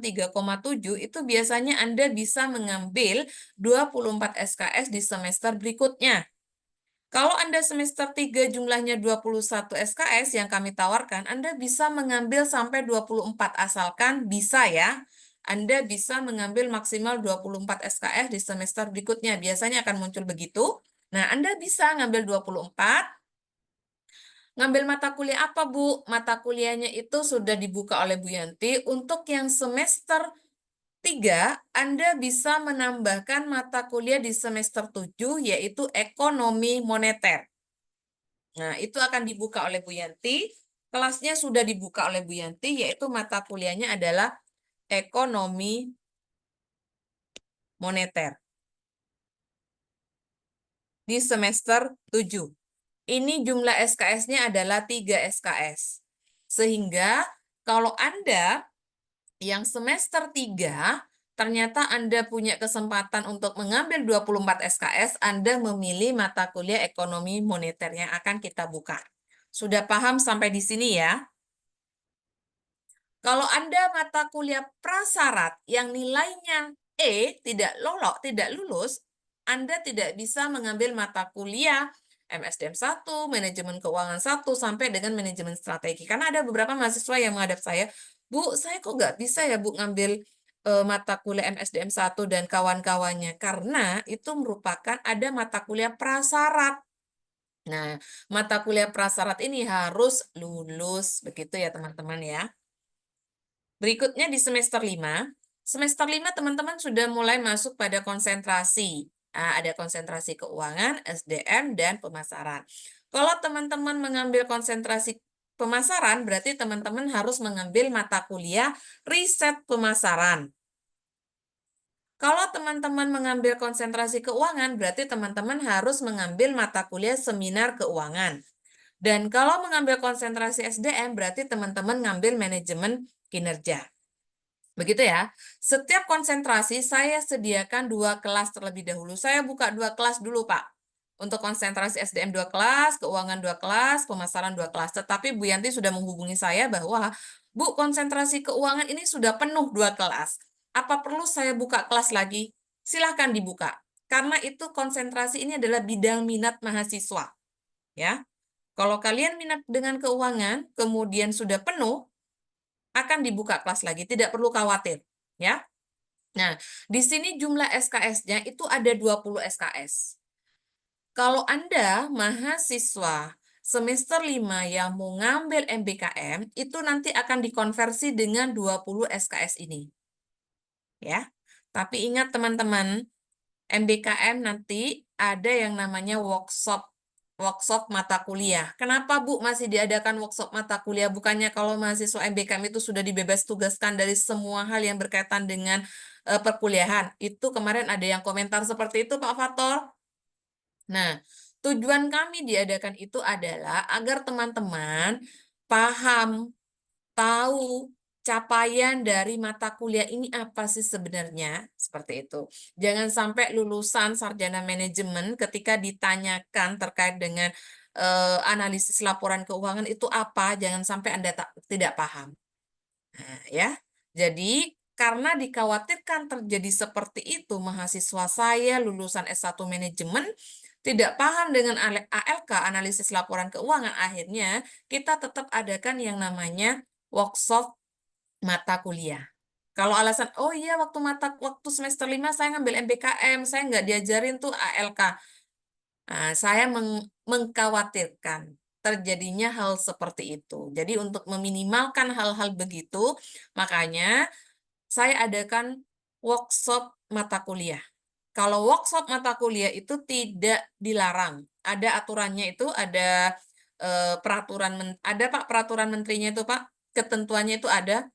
3,7 itu biasanya Anda bisa mengambil 24 SKS di semester berikutnya. Kalau Anda semester 3 jumlahnya 21 SKS yang kami tawarkan, Anda bisa mengambil sampai 24 asalkan bisa ya. Anda bisa mengambil maksimal 24 SKS di semester berikutnya. Biasanya akan muncul begitu. Nah, Anda bisa ngambil 24. Ngambil mata kuliah apa, Bu? Mata kuliahnya itu sudah dibuka oleh Bu Yanti. Untuk yang semester 3, Anda bisa menambahkan mata kuliah di semester 7, yaitu ekonomi moneter. Nah, itu akan dibuka oleh Bu Yanti. Kelasnya sudah dibuka oleh Bu Yanti, yaitu mata kuliahnya adalah ekonomi moneter. Di semester 7. Ini jumlah SKS-nya adalah 3 SKS. Sehingga kalau Anda yang semester 3, ternyata Anda punya kesempatan untuk mengambil 24 SKS, Anda memilih mata kuliah ekonomi moneter yang akan kita buka. Sudah paham sampai di sini ya? Kalau Anda mata kuliah prasyarat yang nilainya tidak lulus, Anda tidak bisa mengambil mata kuliah MSDM 1, manajemen keuangan 1, sampai dengan manajemen strategi. Karena ada beberapa mahasiswa yang menghadap saya, Bu, saya kok nggak bisa ya, Bu, ngambil mata kuliah MSDM 1 dan kawan-kawannya. Karena itu merupakan ada mata kuliah prasyarat. Nah, mata kuliah prasyarat ini harus lulus. Begitu ya, teman-teman ya. Berikutnya di semester 5. Semester 5 teman-teman sudah mulai masuk pada konsentrasi. Ada konsentrasi keuangan, SDM, dan pemasaran. Kalau teman-teman mengambil konsentrasi pemasaran, berarti teman-teman harus mengambil mata kuliah riset pemasaran. Kalau teman-teman mengambil konsentrasi keuangan, berarti teman-teman harus mengambil mata kuliah seminar keuangan. Dan kalau mengambil konsentrasi SDM, berarti teman-teman ngambil manajemen kinerja. Begitu ya. Setiap konsentrasi saya sediakan 2 kelas terlebih dahulu. Saya buka 2 kelas dulu, Pak. Untuk konsentrasi SDM 2 kelas, keuangan 2 kelas, pemasaran 2 kelas. Tetapi Bu Yanti sudah menghubungi saya bahwa, Bu, konsentrasi keuangan ini sudah penuh 2 kelas. Apa perlu saya buka kelas lagi? Silahkan dibuka. Karena itu konsentrasi ini adalah bidang minat mahasiswa. Ya. Kalau kalian minat dengan keuangan, kemudian sudah penuh, akan dibuka kelas lagi, tidak perlu khawatir, ya. Nah, di sini jumlah SKS-nya itu ada 20 SKS. Kalau Anda mahasiswa semester 5 yang mau ngambil MBKM, itu nanti akan dikonversi dengan 20 SKS ini. Ya. Tapi ingat teman-teman, MBKM nanti ada yang namanya workshop mata kuliah. Kenapa Bu masih diadakan workshop mata kuliah? Bukannya kalau mahasiswa MBKM itu sudah dibebas tugaskan dari semua hal yang berkaitan dengan perkuliahan. Itu kemarin ada yang komentar seperti itu Pak Fator. Nah, tujuan kami diadakan itu adalah agar teman-teman paham, tahu capaian dari mata kuliah ini apa sih sebenarnya, seperti itu. Jangan sampai lulusan sarjana manajemen ketika ditanyakan terkait dengan analisis laporan keuangan itu apa, jangan sampai Anda tidak paham. Nah, ya. Jadi, karena dikhawatirkan terjadi seperti itu, mahasiswa saya lulusan S1 manajemen tidak paham dengan ALK, analisis laporan keuangan, akhirnya kita tetap adakan yang namanya workshop mata kuliah. Kalau alasan, oh iya waktu semester 5 saya ngambil MBKM, saya nggak diajarin tuh ALK. Nah, saya mengkhawatirkan terjadinya hal seperti itu. Jadi untuk meminimalkan hal-hal begitu, makanya saya adakan workshop mata kuliah. Kalau workshop mata kuliah itu tidak dilarang. Ada aturannya itu, ada ada Pak peraturan menterinya itu Pak, ketentuannya itu ada.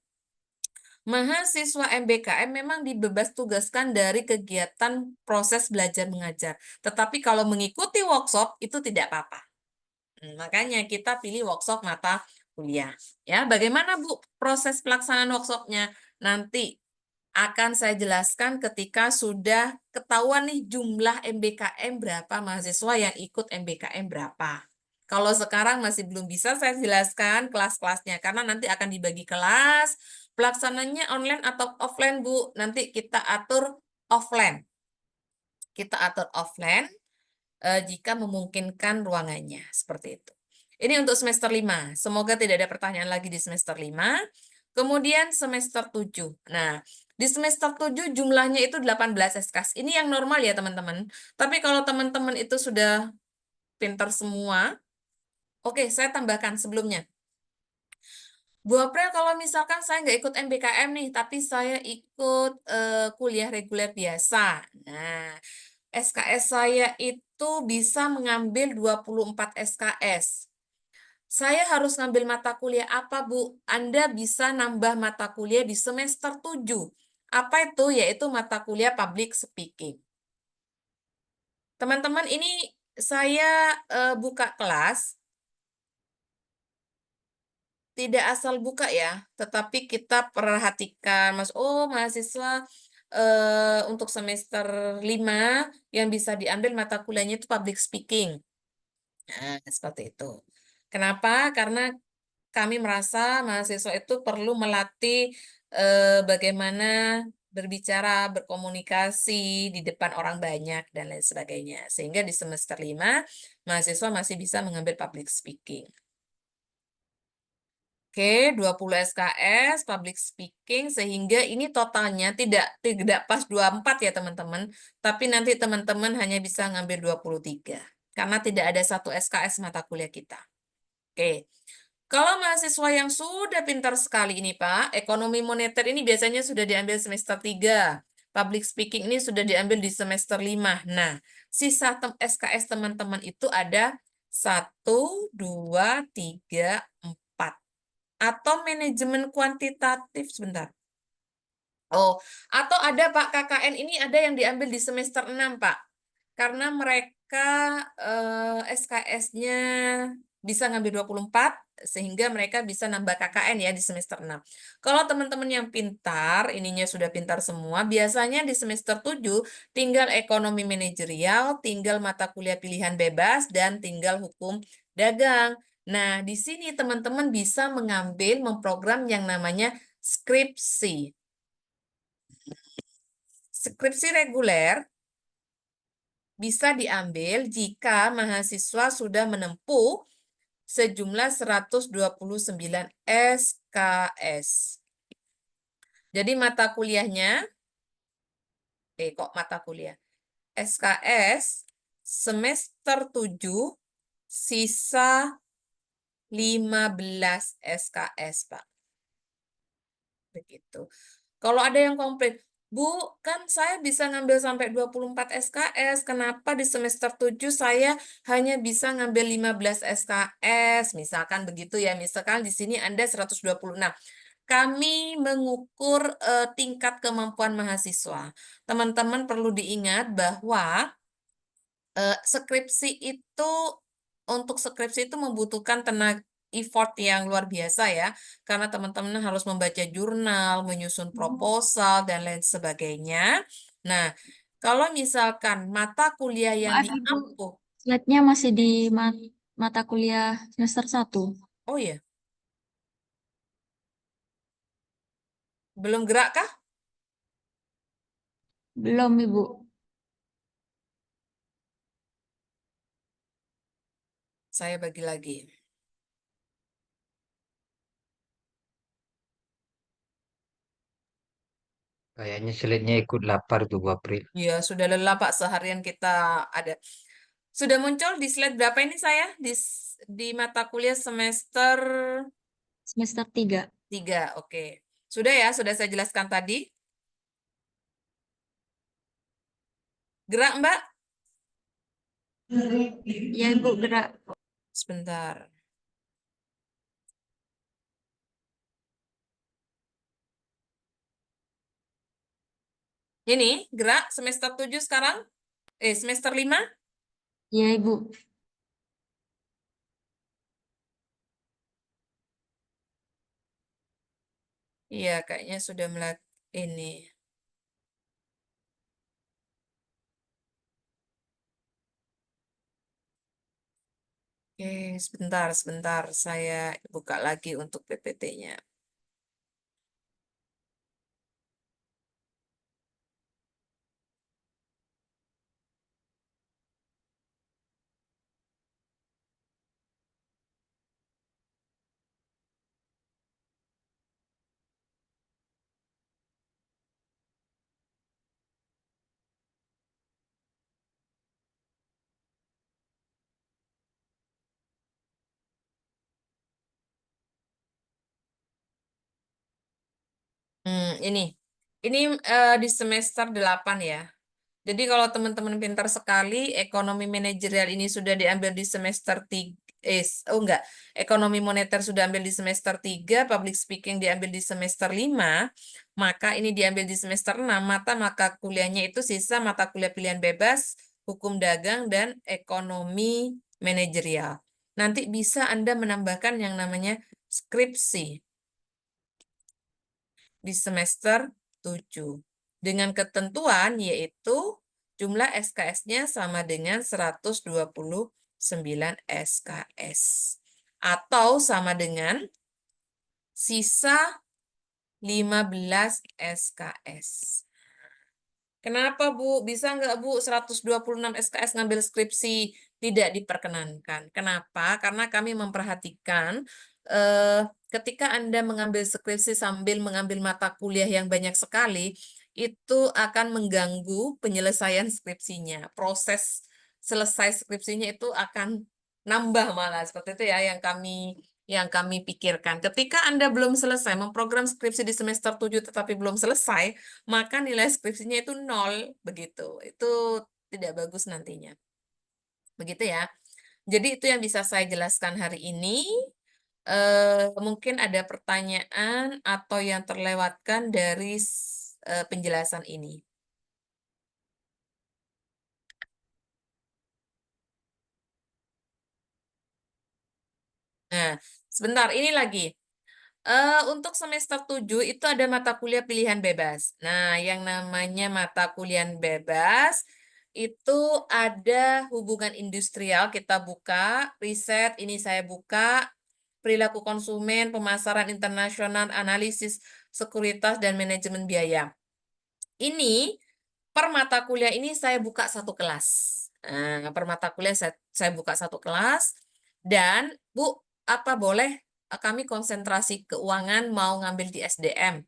Mahasiswa MBKM memang dibebas tugaskan dari kegiatan proses belajar mengajar. Tetapi kalau mengikuti workshop itu tidak apa-apa. Makanya kita pilih workshop mata kuliah. Ya, bagaimana Bu proses pelaksanaan workshopnya? Nanti akan saya jelaskan ketika sudah ketahuan nih jumlah MBKM berapa, mahasiswa yang ikut MBKM berapa. Kalau sekarang masih belum bisa saya jelaskan kelas-kelasnya, karena nanti akan dibagi kelas, pelaksananya online atau offline Bu, nanti kita atur offline. Kita atur offline jika memungkinkan ruangannya, seperti itu. Ini untuk semester 5. Semoga tidak ada pertanyaan lagi di semester 5. Kemudian semester 7. Nah, di semester 7 jumlahnya itu 18 SKS. Ini yang normal ya, teman-teman. Tapi kalau teman-teman itu sudah pintar semua, oke, saya tambahkan sebelumnya. Bu April, kalau misalkan saya nggak ikut MBKM nih, tapi saya ikut kuliah reguler biasa. Nah, SKS saya itu bisa mengambil 24 SKS. Saya harus ngambil mata kuliah apa, Bu? Anda bisa nambah mata kuliah di semester 7. Apa itu? Yaitu mata kuliah public speaking. Teman-teman, ini saya buka kelas. Tidak asal buka ya, tetapi kita perhatikan, mahasiswa untuk semester 5 yang bisa diambil mata kuliahnya itu public speaking. Nah, seperti itu. Kenapa? Karena kami merasa mahasiswa itu perlu melatih bagaimana berbicara, berkomunikasi di depan orang banyak, dan lain sebagainya. Sehingga di semester 5, mahasiswa masih bisa mengambil public speaking. Oke, 20 SKS, public speaking, sehingga ini totalnya tidak pas 24 ya teman-teman, tapi nanti teman-teman hanya bisa ngambil 23, karena tidak ada satu SKS mata kuliah kita. Oke, kalau mahasiswa yang sudah pintar sekali ini Pak, ekonomi moneter ini biasanya sudah diambil semester 3, public speaking ini sudah diambil di semester 5. Nah, sisa SKS teman-teman itu ada 1, 2, 3, 4. Atau manajemen kuantitatif, sebentar. Oh, atau ada Pak KKN ini ada yang diambil di semester 6 Pak. Karena mereka SKS-nya bisa ngambil 24 sehingga mereka bisa nambah KKN ya di semester 6. Kalau teman-teman yang pintar, ininya sudah pintar semua, biasanya di semester 7 tinggal ekonomi manajerial, tinggal mata kuliah pilihan bebas, dan tinggal hukum dagang. Nah, di sini teman-teman bisa mengambil memprogram yang namanya skripsi. Skripsi reguler bisa diambil jika mahasiswa sudah menempuh sejumlah 129 SKS. Jadi mata kuliahnya, kok mata kuliah? SKS semester 7 sisa 15 SKS, Pak. Begitu. Kalau ada yang komplain, Bu, kan saya bisa ngambil sampai 24 SKS, kenapa di semester 7 saya hanya bisa ngambil 15 SKS? Misalkan begitu ya, misalkan di sini Anda 126. Kami mengukur tingkat kemampuan mahasiswa. Teman-teman perlu diingat bahwa skripsi itu, untuk skripsi itu membutuhkan tenaga effort yang luar biasa ya, karena teman-teman harus membaca jurnal, menyusun proposal, dan lain sebagainya. Nah, kalau misalkan mata kuliah yang Maaf Ibu, diampuh, slide-nya masih di mata kuliah semester 1. oh ya, belum gerak kah? Belum Ibu. Saya bagi lagi. Kayaknya slide-nya ikut lapar tuh Bu April. Ya, sudah lelah Pak, seharian kita ada. Sudah muncul di slide berapa ini saya? Di mata kuliah semester Semester 3. 3, oke. Sudah ya, sudah saya jelaskan tadi. Gerak Mbak? Ya Ibu, gerak. Sebentar. Ini gerak semester 7 sekarang? Semester 5? Ya Ibu. Iya, kayaknya sudah ini. Oke, sebentar. Saya buka lagi untuk PPT-nya. Ini di semester 8 ya. Jadi kalau teman-teman pintar sekali, ekonomi manajerial ini sudah diambil di semester 3, enggak, ekonomi moneter sudah ambil di semester 3, public speaking diambil di semester 5, maka ini diambil di semester 6, maka kuliahnya itu sisa mata kuliah pilihan bebas, hukum dagang, dan ekonomi manajerial. Nanti bisa Anda menambahkan yang namanya skripsi di semester 7. Dengan ketentuan yaitu jumlah SKS-nya sama dengan 129 SKS. Atau sama dengan sisa 15 SKS. Kenapa, Bu? Bisa nggak, Bu, 126 SKS ngambil skripsi? Tidak diperkenankan. Kenapa? Karena kami memperhatikan ketika Anda mengambil skripsi sambil mengambil mata kuliah yang banyak sekali, itu akan mengganggu penyelesaian skripsinya. Proses selesai skripsinya itu akan nambah malah. Seperti itu ya yang kami pikirkan. Ketika Anda belum selesai memprogram skripsi di semester 7 tetapi belum selesai, maka nilai skripsinya itu 0, begitu. Itu tidak bagus nantinya. Begitu ya. Jadi itu yang bisa saya jelaskan hari ini. Mungkin ada pertanyaan atau yang terlewatkan dari penjelasan ini. Nah, sebentar, ini lagi. Untuk semester 7 itu ada mata kuliah pilihan bebas. Nah, yang namanya mata kuliah bebas itu ada hubungan industrial, kita buka, riset, ini saya buka, perilaku konsumen, pemasaran internasional, analisis sekuritas, dan manajemen biaya. Ini per mata kuliah ini saya buka satu kelas. Nah, per mata kuliah saya buka satu kelas, dan Bu, apa boleh kami konsentrasi keuangan mau ngambil di SDM?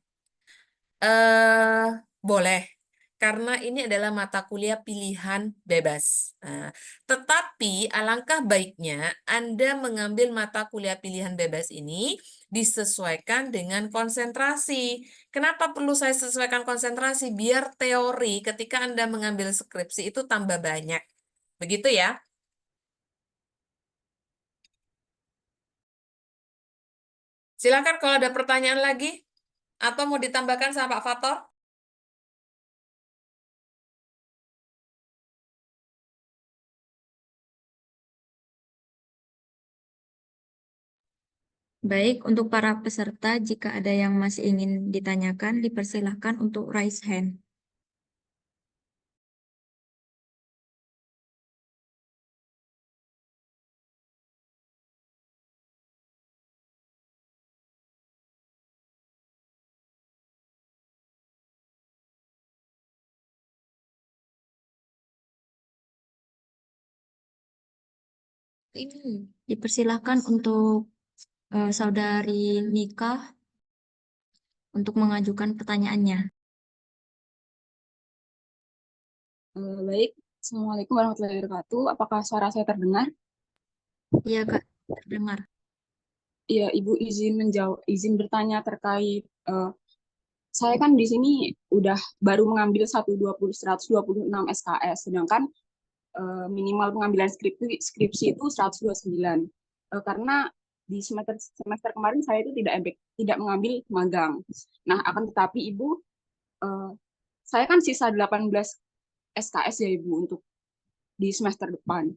Boleh, karena ini adalah mata kuliah pilihan bebas. Nah, tetapi alangkah baiknya Anda mengambil mata kuliah pilihan bebas ini disesuaikan dengan konsentrasi. Kenapa perlu saya sesuaikan konsentrasi? Biar teori ketika Anda mengambil skripsi itu tambah banyak. Begitu ya? Silakan kalau ada pertanyaan lagi atau mau ditambahkan sama Pak Fator. Baik, untuk para peserta, jika ada yang masih ingin ditanyakan, dipersilahkan untuk raise hand. Dipersilahkan untuk Saudari Nika untuk mengajukan pertanyaannya. Baik, Assalamualaikum warahmatullahi wabarakatuh. Apakah suara saya terdengar? Iya, Kak, terdengar. Iya, Ibu izin bertanya terkait saya kan di sini udah baru mengambil 126 SKS, sedangkan minimal pengambilan skripsi itu 129. Karena di semester kemarin saya itu tidak mengambil magang. Nah, akan tetapi Ibu, saya kan sisa 18 SKS ya Ibu untuk di semester depan.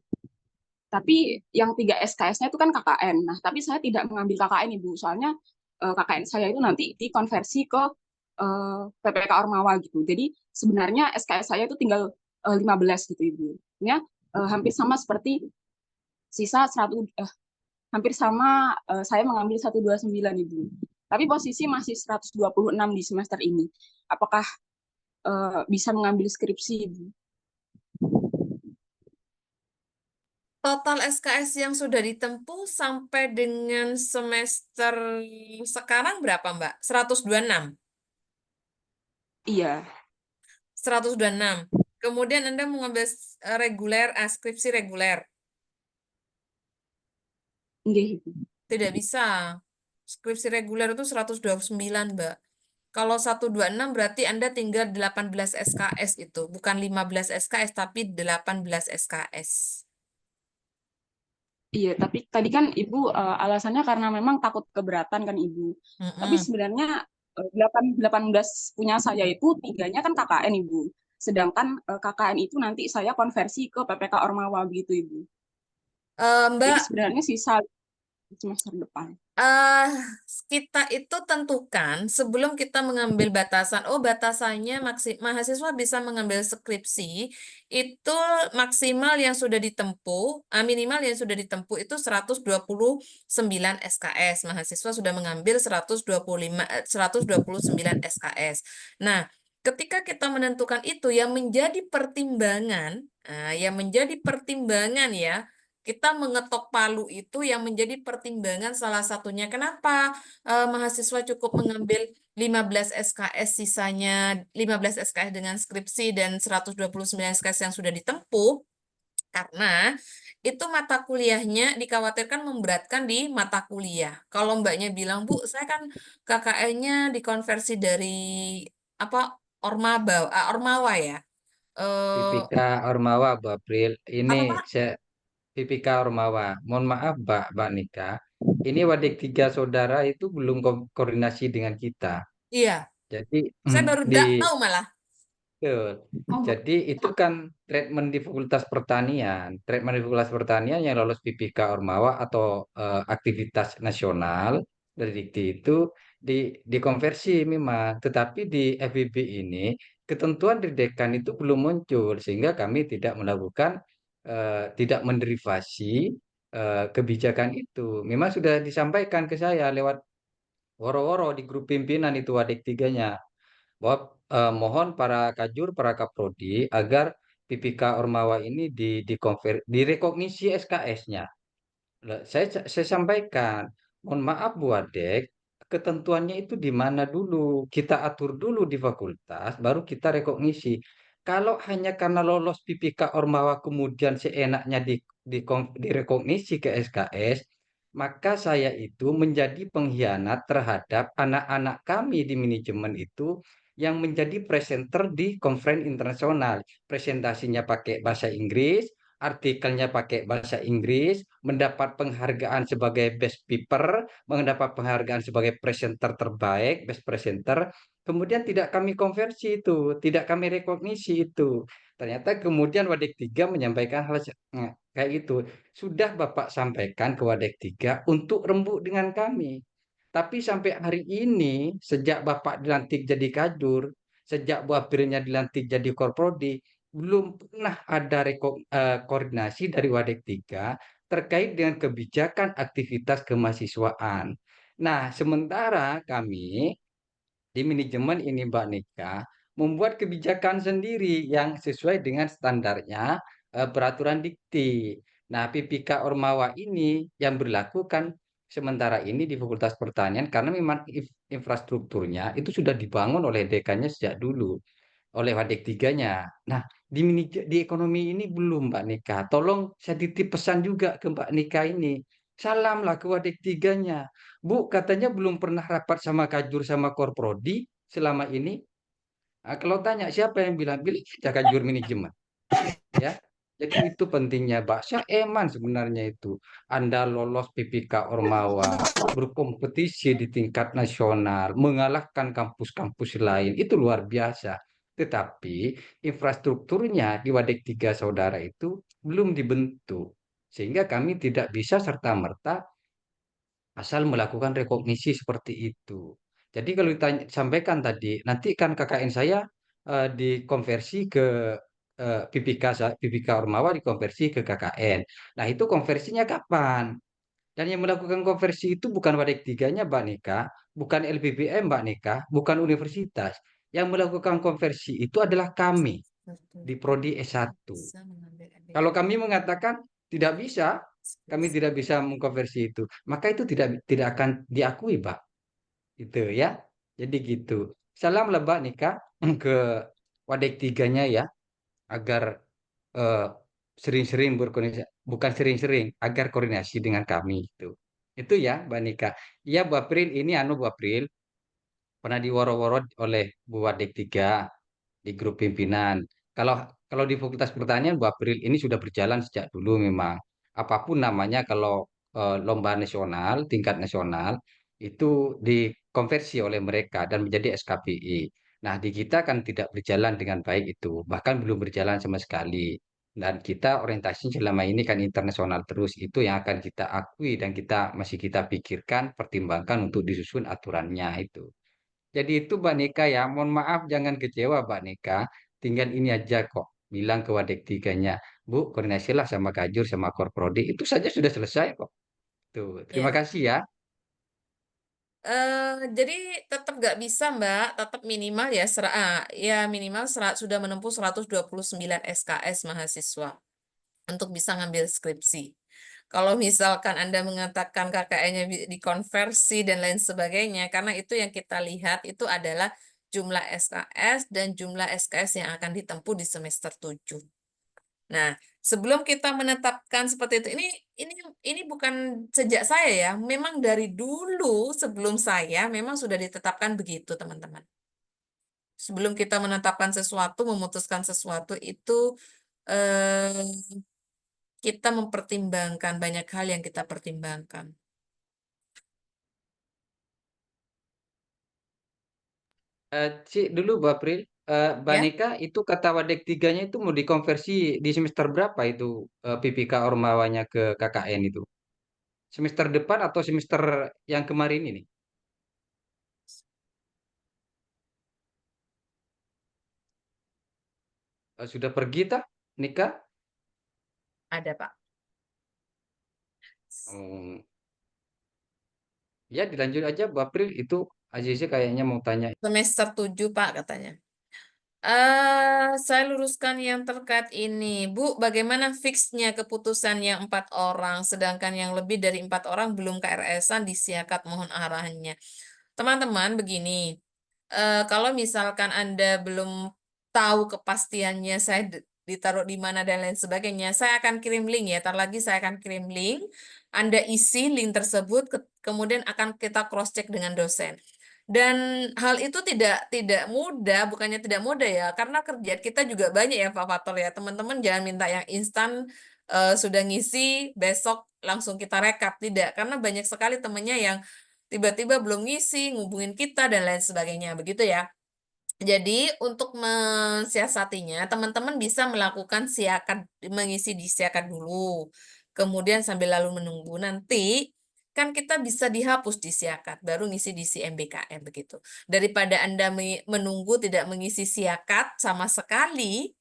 Tapi yang 3 SKS-nya itu kan KKN. Nah, tapi saya tidak mengambil KKN, Ibu. Soalnya KKN saya itu nanti dikonversi ke PPK Ormawa gitu. Jadi sebenarnya SKS saya itu tinggal 15 gitu, Ibu. Ya, hampir sama seperti sisa 100, hampir sama saya mengambil 129, Ibu. Tapi posisi masih 126 di semester ini. Apakah bisa mengambil skripsi, Ibu? Total SKS yang sudah ditempuh sampai dengan semester sekarang berapa, Mbak? 126. Iya. 126. Kemudian Anda mengambil reguler, skripsi reguler. Nggih, Ibu. Tidak bisa. Skripsi reguler itu 129, Mbak. Kalau 126 berarti Anda tinggal 18 SKS itu. Bukan 15 SKS, tapi 18 SKS. Iya, tapi tadi kan Ibu alasannya karena memang takut keberatan kan Ibu. Tapi sebenarnya 18 punya saya itu 3-nya kan KKN Ibu. Sedangkan KKN itu nanti saya konversi ke PPK Ormawa gitu Ibu. Jadi Mbak, sebenarnya sisa semester depan. kita itu tentukan sebelum kita mengambil batasan. Oh, batasannya mahasiswa bisa mengambil skripsi itu maksimal yang sudah ditempuh, minimal yang sudah ditempuh itu 129 SKS. Mahasiswa sudah mengambil 129 SKS. Nah, ketika kita menentukan itu yang menjadi pertimbangan, ya, kita mengetok palu itu yang menjadi pertimbangan salah satunya kenapa mahasiswa cukup mengambil 15 SKS, sisanya 15 SKS dengan skripsi dan 129 SKS yang sudah ditempuh, karena itu mata kuliahnya dikhawatirkan memberatkan di mata kuliah. Kalau Mbaknya bilang, Bu, saya kan KKN-nya dikonversi dari apa Ormawa ya. PPK Ormawa, Bu April. Apa, Ini Pak? PPK Ormawa. Mohon maaf, Mbak Nika. Ini Wadik 3 saudara itu belum koordinasi dengan kita. Iya. Jadi Saya baru di tahu malah. Betul. Oh, Jadi itu kan treatment di Fakultas Pertanian. Treatment di Fakultas Pertanian yang lolos PPK Ormawa atau aktivitas nasional dari Dikti itu dikonversi memang. Tetapi di FEB ini ketentuan di dekan itu belum muncul sehingga kami tidak melakukan tidak menderivasi kebijakan itu. Memang sudah disampaikan ke saya lewat woro-woro di grup pimpinan itu Wadik tiganya bahwa mohon para kajur, para kaprodi agar PPK Ormawa ini direkognisi SKS-nya. Saya sampaikan, mohon maaf Bu Adek, ketentuannya itu di mana dulu? Kita atur dulu di fakultas, baru kita rekognisi. Kalau hanya karena lolos PPK Ormawa kemudian seenaknya direkognisi ke SKS, maka saya itu menjadi pengkhianat terhadap anak-anak kami di manajemen itu yang menjadi presenter di konferensi internasional. Presentasinya pakai bahasa Inggris, artikelnya pakai bahasa Inggris, mendapat penghargaan sebagai best paper, mendapat penghargaan sebagai presenter terbaik, best presenter, kemudian tidak kami konversi itu, tidak kami rekognisi itu. Ternyata kemudian Wadik 3 menyampaikan hal kayak itu. Sudah Bapak sampaikan ke Wadik 3 untuk rembuk dengan kami. Tapi sampai hari ini, sejak Bapak dilantik jadi kajur, sejak Bu Aprilnya dilantik jadi korprodi, belum pernah ada koordinasi dari Wadik 3 terkait dengan kebijakan aktivitas kemahasiswaan. Nah, sementara kami di manajemen ini Mbak Nika membuat kebijakan sendiri yang sesuai dengan standarnya peraturan dikti. Nah, PPK Ormawa ini yang berlaku kan sementara ini di Fakultas Pertanian karena memang infrastrukturnya itu sudah dibangun oleh dekannya sejak dulu oleh Wadik tiganya. Nah, di ekonomi ini belum Mbak Nika. Tolong saya titip pesan juga ke Mbak Nika ini. Salamlah ke Wadik tiganya. Bu, katanya belum pernah rapat sama Kajur sama Korprodi selama ini. Nah, kalau tanya siapa yang bilang, bilang aja Kajur manajemen. Ya, jadi itu pentingnya Mbak. Saya eman sebenarnya itu. Anda lolos PPK Ormawa, berkompetisi di tingkat nasional, mengalahkan kampus-kampus lain. Itu luar biasa. Tetapi infrastrukturnya di Wadik Tiga Saudara itu belum dibentuk. Sehingga kami tidak bisa serta-merta asal melakukan rekognisi seperti itu. Jadi kalau sampaikan tadi, nanti kan KKN saya dikonversi ke PPK Ormawa dikonversi ke KKN. Nah itu konversinya kapan? Dan yang melakukan konversi itu bukan Wadik tiganya Mbak Nika, bukan LPBM Mbak Nika, bukan universitas. Yang melakukan konversi itu adalah kami di Prodi S1. Bisa mengambil Kalau ambil kami mengatakan tidak bisa, kami tidak bisa mengkonversi itu, maka itu tidak akan diakui, Pak. Itu ya. Jadi gitu. Salam lah Mbak Nika ke Wadik tiganya ya, agar eh, sering-sering berkoordinasi, bukan sering-sering, agar koordinasi dengan kami itu. Itu ya, Mbak Nika. Iya, Bu April, ini Bu April, pernah diworo-woro oleh Bu Wadik 3 di grup pimpinan. Kalau kalau di Fakultas Pertanian Bu April ini sudah berjalan sejak dulu memang. Apapun namanya kalau lomba nasional, tingkat nasional itu dikonversi oleh mereka dan menjadi SKBI. Nah, di kita kan tidak berjalan dengan baik itu, bahkan belum berjalan sama sekali. Dan kita orientasi selama ini kan internasional terus, itu yang akan kita akui dan kita pikirkan, pertimbangkan untuk disusun aturannya itu. Jadi itu Mbak Nika ya, mohon maaf jangan kecewa Mbak Nika. Tinggal ini aja kok, bilang ke Wadik tiganya, Bu, koordinasilah sama Kajur sama Korprodi, itu saja sudah selesai kok. Tuh, terima ya. kasih ya. Jadi tetap nggak bisa Mbak, tetap minimal ya, ya minimal sudah menempuh 129 SKS mahasiswa untuk bisa ngambil skripsi. Kalau misalkan Anda mengatakan KKN-nya dikonversi dan lain sebagainya, karena itu yang kita lihat itu adalah jumlah SKS dan jumlah SKS yang akan ditempuh di semester 7. Nah, sebelum kita menetapkan seperti itu, ini bukan sejak saya ya, memang dari dulu sebelum saya memang sudah ditetapkan begitu, teman-teman. Sebelum kita menetapkan sesuatu, memutuskan sesuatu itu eh, kita mempertimbangkan banyak hal yang kita pertimbangkan. Cik dulu Bu April, Mbak Ya, Nika itu kata Wadek 3-nya itu mau dikonversi di semester berapa itu PPK Ormawanya ke KKN itu? Semester depan atau semester yang kemarin ini? Sudah pergi tak, Nika? ada Pak. Hmm, ya dilanjut aja Bu April itu Azizi kayaknya mau tanya. Semester 7 Pak katanya. Saya luruskan yang terkait ini. Bu, bagaimana fixnya keputusan yang 4 orang, sedangkan yang lebih dari 4 orang belum KRS-an disiakat, mohon arahannya. Teman-teman, begini, kalau misalkan Anda belum tahu kepastiannya saya ditaruh di mana dan lain sebagainya, saya akan kirim link ya. Ntar lagi saya akan kirim link. Anda isi link tersebut, kemudian akan kita cross-check dengan dosen. Dan hal itu tidak mudah, bukannya tidak mudah ya, karena kerjaan kita juga banyak ya Pak Fatul ya. Teman-teman jangan minta yang instan, sudah ngisi, besok langsung kita rekap. Tidak, karena banyak sekali temennya yang tiba-tiba belum ngisi, ngubungin kita, dan lain sebagainya. Begitu ya. Jadi, untuk mensiasatinya, teman-teman bisa melakukan siakat, mengisi di siakat dulu. Kemudian sambil lalu menunggu. Nanti, kan kita bisa dihapus di siakat, baru ngisi di CMBKM begitu. Daripada Anda menunggu tidak mengisi siakat sama sekali,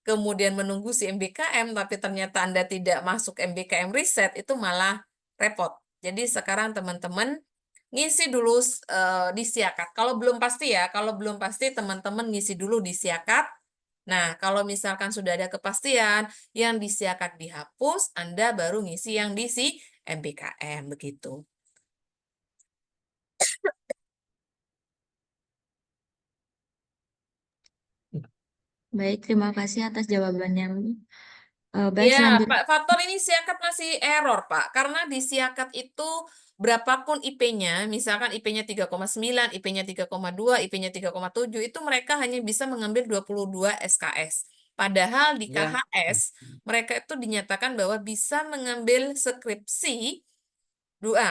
kemudian menunggu CMBKM, tapi ternyata Anda tidak masuk MBKM riset, itu malah repot. Jadi sekarang teman-teman ngisi dulu di siakat. Kalau belum pasti ya, kalau belum pasti teman-teman ngisi dulu di siakat. Nah, kalau misalkan sudah ada kepastian, yang di siakat dihapus, Anda baru ngisi yang di si MBKM begitu. Baik, terima kasih atas jawabannya. Baik, Ya, selanjutnya. Pak, faktor ini siakat masih error, Pak. Karena di siakat itu berapapun IP-nya, misalkan IP-nya 3,9, IP-nya 3,2, IP-nya 3,7, itu mereka hanya bisa mengambil 22 SKS. Padahal di Ya, KHS, mereka itu dinyatakan bahwa bisa mengambil skripsi,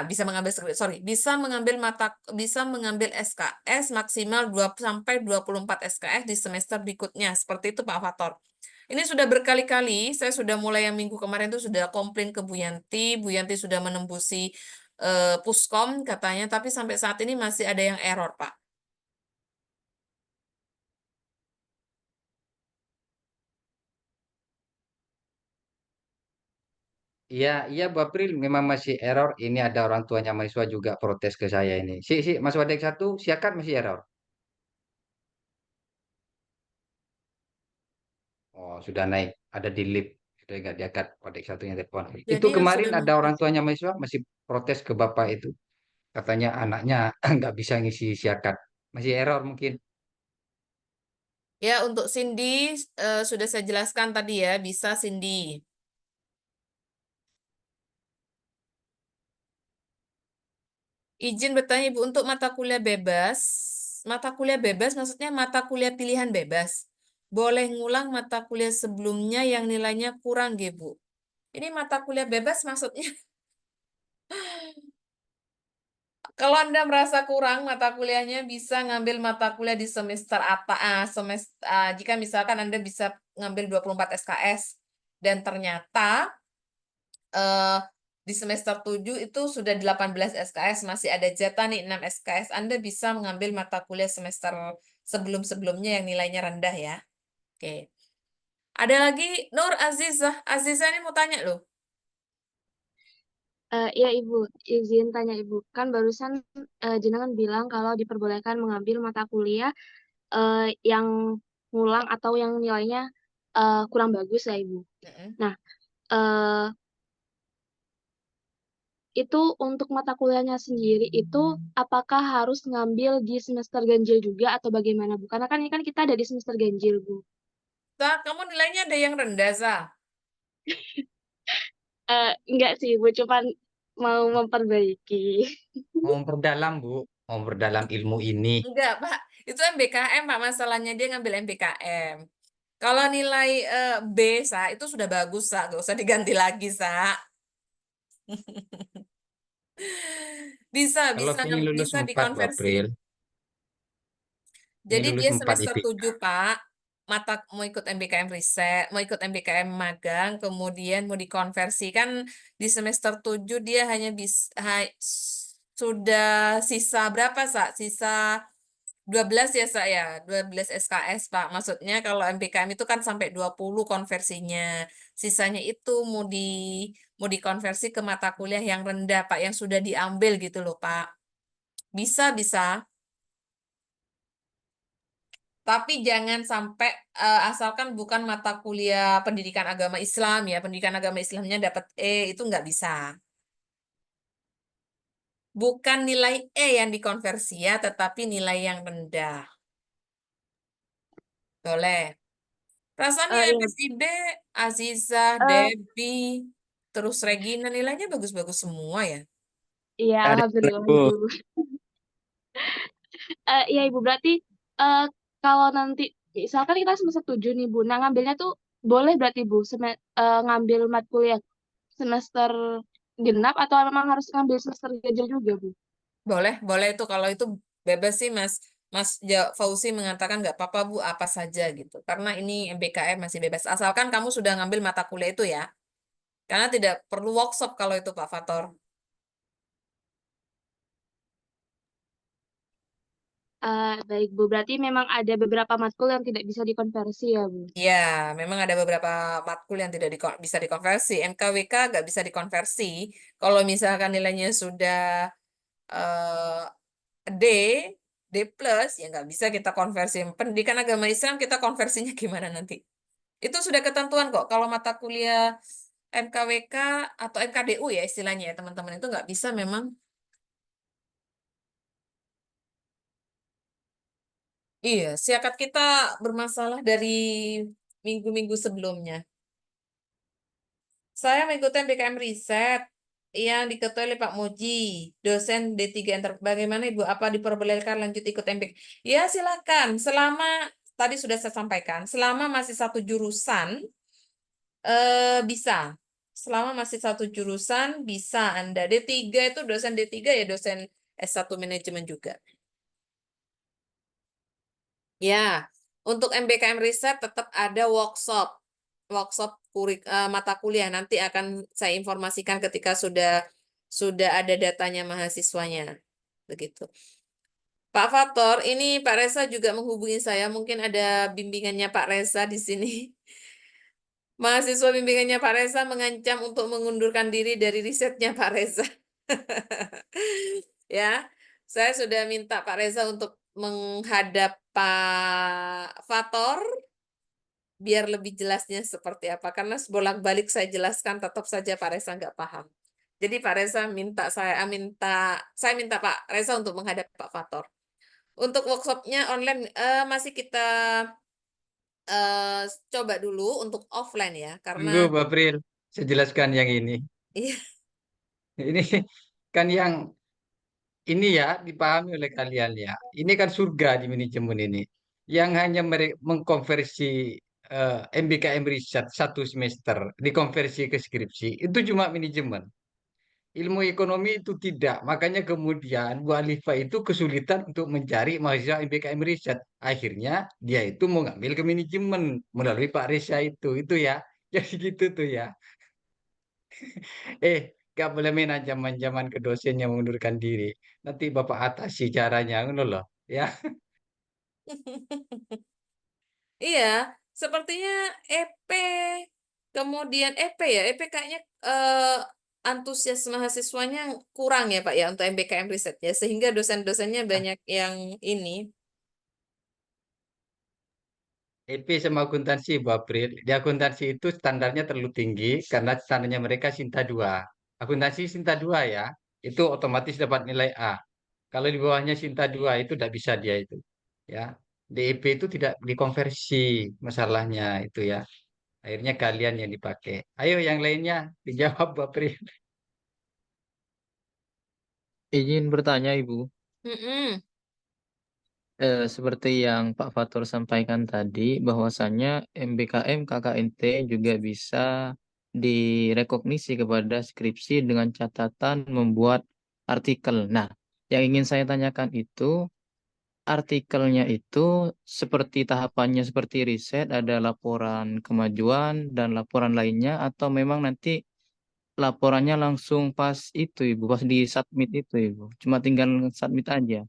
bisa mengambil skripsi, sorry, bisa mengambil SKS maksimal 2 sampai 24 SKS di semester berikutnya. Seperti itu, Pak Fator. Ini sudah berkali-kali, saya sudah mulai yang minggu kemarin itu sudah komplain ke Bu Yanti. Bu Yanti sudah menembusi Puskom katanya, tapi sampai saat ini masih ada yang error, Pak. iya, iya Bu April memang masih error. Ini ada orang tuanya mahasiswa juga protes ke saya ini. Si Mas Wadek 1 siakat masih error. Oh, sudah naik. Ada di lift. Sudah nggak diangkat Wadek 1-nya telepon. Itu Jadi yang kemarin sudah ada orang mengikuti. tuanya mahasiswa masih protes ke Bapak itu. Katanya anaknya nggak bisa ngisi siakat. Masih error mungkin. Ya, untuk Cindy sudah saya jelaskan tadi ya, bisa Cindy. Izin bertanya Ibu, untuk mata kuliah bebas maksudnya mata kuliah pilihan bebas. Boleh ngulang mata kuliah sebelumnya yang nilainya kurang, Nggih, Bu. Ini mata kuliah bebas maksudnya kalau Anda merasa kurang mata kuliahnya bisa ngambil mata kuliah di semester jika misalkan Anda bisa ngambil 24 SKS dan ternyata eh, di semester 7 itu sudah 18 SKS, masih ada jatah nih 6 SKS, Anda bisa mengambil mata kuliah semester sebelum-sebelumnya yang nilainya rendah ya. Oke. Ada lagi Nur Azizah. Azizah ini mau tanya loh. Ya Ibu, izin tanya Ibu. Kan barusan jenengan bilang kalau diperbolehkan mengambil mata kuliah yang ngulang atau yang nilainya kurang bagus ya Ibu. Mm-mm. Nah, eh, itu untuk mata kuliahnya sendiri itu apakah harus ngambil di semester ganjil juga atau bagaimana Bu? Karena kan ini kan kita ada di semester ganjil Bu. Zah, kamu nilainya ada yang rendah, Zah? Enggak sih Bu, cuman mau memperbaiki. Mau memperdalam Bu. Mau memperdalam ilmu ini. Enggak, Pak. Itu MBKM, Pak. Masalahnya dia ngambil MBKM. Kalau nilai B, Sa, itu sudah bagus, Sa. Nggak usah diganti lagi, Sa. Bisa, Kalau bisa, ingin lulus bisa 4 Bu dikonversi. April. Ini Jadi lulus dia 4 semester IPK. 7, Pak. Mau ikut MBKM riset, mau ikut MBKM magang, kemudian mau dikonversi. Kan di semester 7 dia hanya sudah sisa berapa, Sa? Sisa 12 ya, Sa, ya? 12 SKS, Pak. Maksudnya kalau MBKM itu kan sampai 20 konversinya. Sisanya itu mau dikonversi ke mata kuliah yang rendah, Pak, yang sudah diambil gitu loh, Pak. Bisa, bisa. Tapi jangan sampai asalkan bukan mata kuliah pendidikan agama Islam ya. Pendidikan agama Islamnya dapat E itu nggak bisa. Bukan nilai E yang dikonversi ya, tetapi nilai yang rendah. Boleh. Perasaan nilai Iya. PSIB, Aziza, Eh, Debbie, terus Regina nilainya bagus-bagus semua ya. iya, Ada alhamdulillah Bu. Ibu. Iya Ibu, berarti eh, kalau nanti misalkan kita semester 7 nih Bu, nah ngambilnya tuh boleh berarti Bu ngambil matkul yang semester genap atau memang harus ngambil semester ganjil juga Bu? Boleh, boleh itu kalau itu bebas sih Mas. Fauzi mengatakan nggak apa-apa Bu, apa saja gitu. Karena ini MBKM masih bebas. Asalkan kamu sudah ngambil mata kuliah itu ya. Karena tidak perlu workshop kalau itu Pak Fator. Baik Bu, berarti memang ada beberapa matkul yang tidak bisa dikonversi ya Bu? Ya, memang ada beberapa matkul yang tidak bisa dikonversi. MKWK nggak bisa dikonversi. Kalau misalkan nilainya sudah eh, D, D plus, ya nggak bisa kita konversi. Pendidikan agama Islam kita konversinya gimana nanti? Itu sudah ketentuan kok. Kalau mata kuliah MKWK atau MKDU ya istilahnya ya teman-teman itu nggak bisa memang. Iya, siakat kita bermasalah dari minggu-minggu sebelumnya. Saya mengikuti BKM Riset yang diketuai oleh Pak Moji, dosen D3 Bagaimana Ibu? Apa diperbolehkan lanjut ikut MBK? Ya, silakan. Selama tadi sudah saya sampaikan, selama masih satu jurusan bisa. Selama masih satu jurusan bisa Anda. D3 itu dosen D3 ya dosen S1 manajemen juga. Ya, untuk MBKM Riset tetap ada workshop. Workshop mata kuliah nanti akan saya informasikan ketika sudah ada datanya mahasiswanya. Begitu. Pak Fator, ini Pak Reza juga menghubungi saya. Mungkin ada bimbingannya Pak Reza di sini. Mahasiswa bimbingannya Pak Reza mengancam untuk mengundurkan diri dari risetnya Pak Reza. Ya, saya sudah minta Pak Reza untuk menghadap Pak Fator biar lebih jelasnya seperti apa. Karena bolak-balik saya jelaskan tetap saja Pak Reza nggak paham. Jadi Pak Reza saya minta Pak Reza untuk menghadap Pak Fator. Untuk workshopnya online masih kita eh, coba dulu untuk offline ya, karena Tunggu, Bu April. Saya jelaskan yang ini. iya, Ini kan yang ini ya dipahami oleh kalian ya. Ini kan surga di manajemen ini. Yang hanya mengkonversi MBKM riset 1 semester dikonversi ke skripsi itu cuma manajemen. Ilmu ekonomi itu tidak. Makanya kemudian Bu Alifa itu kesulitan untuk mencari mahasiswa MBKM riset. Akhirnya dia itu mau ngambil ke manajemen melalui Pak Reza itu. Itu ya. Jadi gitu tuh ya. Gak boleh main ancaman-ancaman ke dosen yang mengundurkan diri. Nanti Bapak atasi caranya, ngono loh. Ya, iya, sepertinya EP, kemudian EP ya, EP kayaknya antusias mahasiswanya kurang ya Pak ya untuk MBKM riset ya, sehingga dosen-dosennya banyak yang ini. EP sama akuntansi, Bu April. Di akuntansi itu standarnya terlalu tinggi karena standarnya mereka Sinta 2. Akuntansi Sinta 2 ya, itu otomatis dapat nilai A. Kalau di bawahnya Sinta 2 itu tidak bisa dia itu. Ya, DEP itu tidak dikonversi masalahnya itu ya. Akhirnya kalian yang dipakai. Ayo yang lainnya dijawab, Bu April. Izin bertanya Ibu. Mm-mm. Seperti yang Pak Fatur sampaikan tadi, bahwasannya MBKM KKNT juga bisa direkognisi kepada skripsi dengan catatan membuat artikel. Nah, yang ingin saya tanyakan itu, artikelnya itu seperti tahapannya seperti riset, ada laporan kemajuan dan laporan lainnya, atau memang nanti laporannya langsung pas itu Ibu, pas di submit itu Ibu. Cuma tinggal submit aja.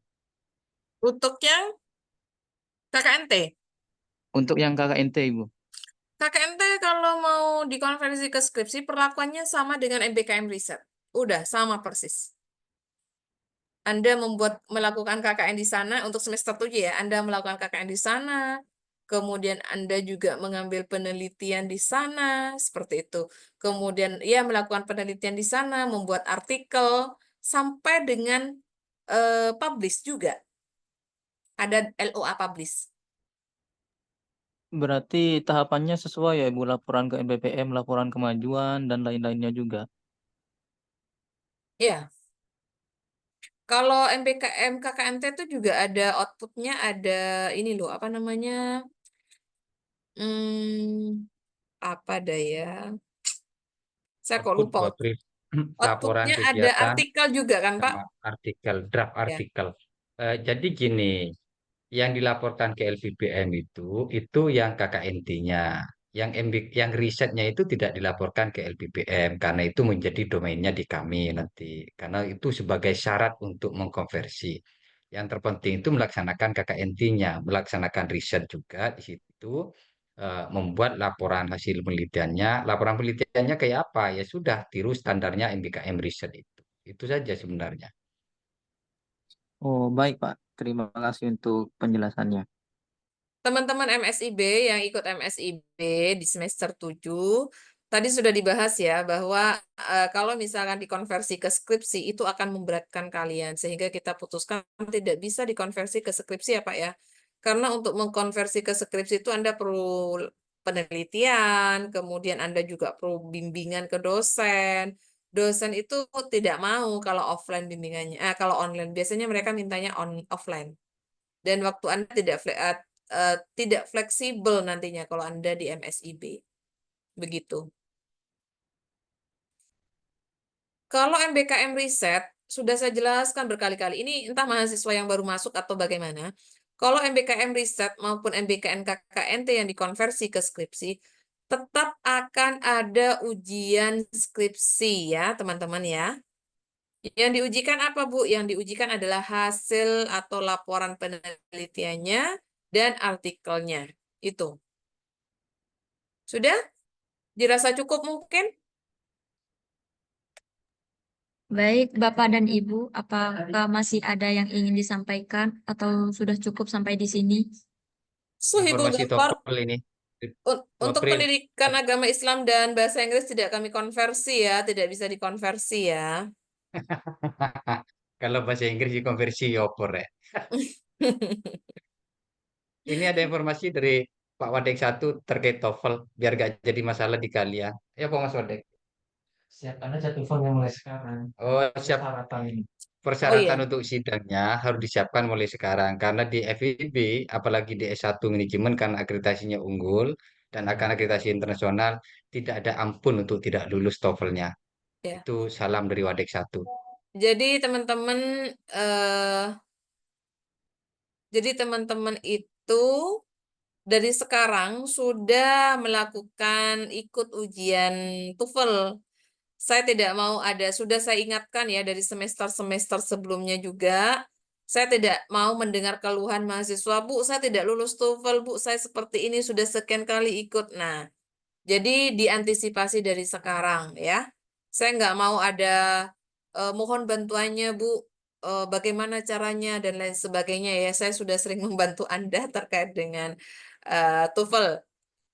Untuk yang KKNT. Untuk yang KKNT Ibu. KKNT kalau mau dikonversi ke skripsi, perlakuannya sama dengan MBKM Riset. Udah, sama persis. Anda melakukan KKN di sana untuk semester 7 ya, Anda melakukan KKN di sana, kemudian Anda juga mengambil penelitian di sana, seperti itu. Kemudian ya melakukan penelitian di sana, membuat artikel, sampai dengan publish juga. Ada LOA publish. Berarti tahapannya sesuai ya Ibu, laporan ke NPPM, laporan kemajuan, dan lain-lainnya juga. Ya, kalau MBKM KKNT itu juga ada outputnya, ada ini loh, apa namanya? Hmm, apa daya? Saya kok Output lupa. Bu April, laporan Outputnya ada kegiatan artikel juga kan, Pak? sama artikel, draft Ya. artikel. Jadi gini, yang dilaporkan ke LVBM itu yang KKNT-nya. Yang risetnya itu tidak dilaporkan ke LPPM karena itu menjadi domainnya di kami nanti. Karena itu sebagai syarat untuk mengkonversi. Yang terpenting itu melaksanakan KKNT-nya, melaksanakan riset juga di situ, membuat laporan hasil penelitiannya. Laporan penelitiannya kayak apa? Ya sudah, tiru standarnya MBKM riset itu. Itu saja sebenarnya. Oh, baik Pak. Terima kasih untuk penjelasannya. Teman-teman MSIB yang ikut MSIB di semester 7, tadi sudah dibahas ya bahwa kalau misalkan dikonversi ke skripsi itu akan memberatkan kalian sehingga kita putuskan tidak bisa dikonversi ke skripsi ya Pak ya. Karena untuk mengkonversi ke skripsi itu Anda perlu penelitian, kemudian Anda juga perlu bimbingan ke dosen. Dosen itu tidak mau kalau offline bimbingannya, kalau online biasanya mereka mintanya offline. Dan waktu Anda tidak fleksibel nantinya kalau Anda di MSIB. Begitu. Kalau MBKM Riset, sudah saya jelaskan berkali-kali. Ini entah mahasiswa yang baru masuk atau bagaimana. Kalau MBKM Riset maupun MBKM KKNT yang dikonversi ke skripsi, tetap akan ada ujian skripsi ya, teman-teman ya. Yang diujikan apa, Bu? Yang diujikan adalah hasil atau laporan penelitiannya dan artikelnya. Itu. Sudah? Dirasa cukup mungkin? Baik, Bapak dan Ibu, apakah masih ada yang ingin disampaikan atau sudah cukup sampai di sini? Suhibul Informasi Ghaffar, TOEFL ini. Bu untuk April, pendidikan agama Islam dan bahasa Inggris tidak kami konversi ya, tidak bisa dikonversi ya. kalau bahasa Inggris dikonversi ya opor ya. Ini ada informasi dari Pak Wadek satu terkait TOEFL biar gak jadi masalah di kalian. Ya Pak Mas Wadek. Siapkan aja teleponnya mulai sekarang. Oh siap. Persyaratan ini. Oh Persyaratan iya, untuk sidangnya harus disiapkan mulai sekarang karena di FIB apalagi di S1 manajemen karena akreditasinya unggul dan akan akreditasi internasional tidak ada ampun untuk tidak lulus TOEFL-nya. ya. Itu salam dari Wadek satu. Jadi teman-teman eh itu dari sekarang sudah melakukan ikut ujian TOEFL. Saya tidak mau sudah saya ingatkan ya dari semester-semester sebelumnya juga, saya tidak mau mendengar keluhan mahasiswa, Bu, saya tidak lulus TOEFL, Bu, saya seperti ini sudah sekian kali ikut. Nah, jadi diantisipasi dari sekarang ya. Saya nggak mau ada mohon bantuannya, Bu, bagaimana caranya dan lain sebagainya ya. Saya sudah sering membantu Anda terkait dengan TOEFL.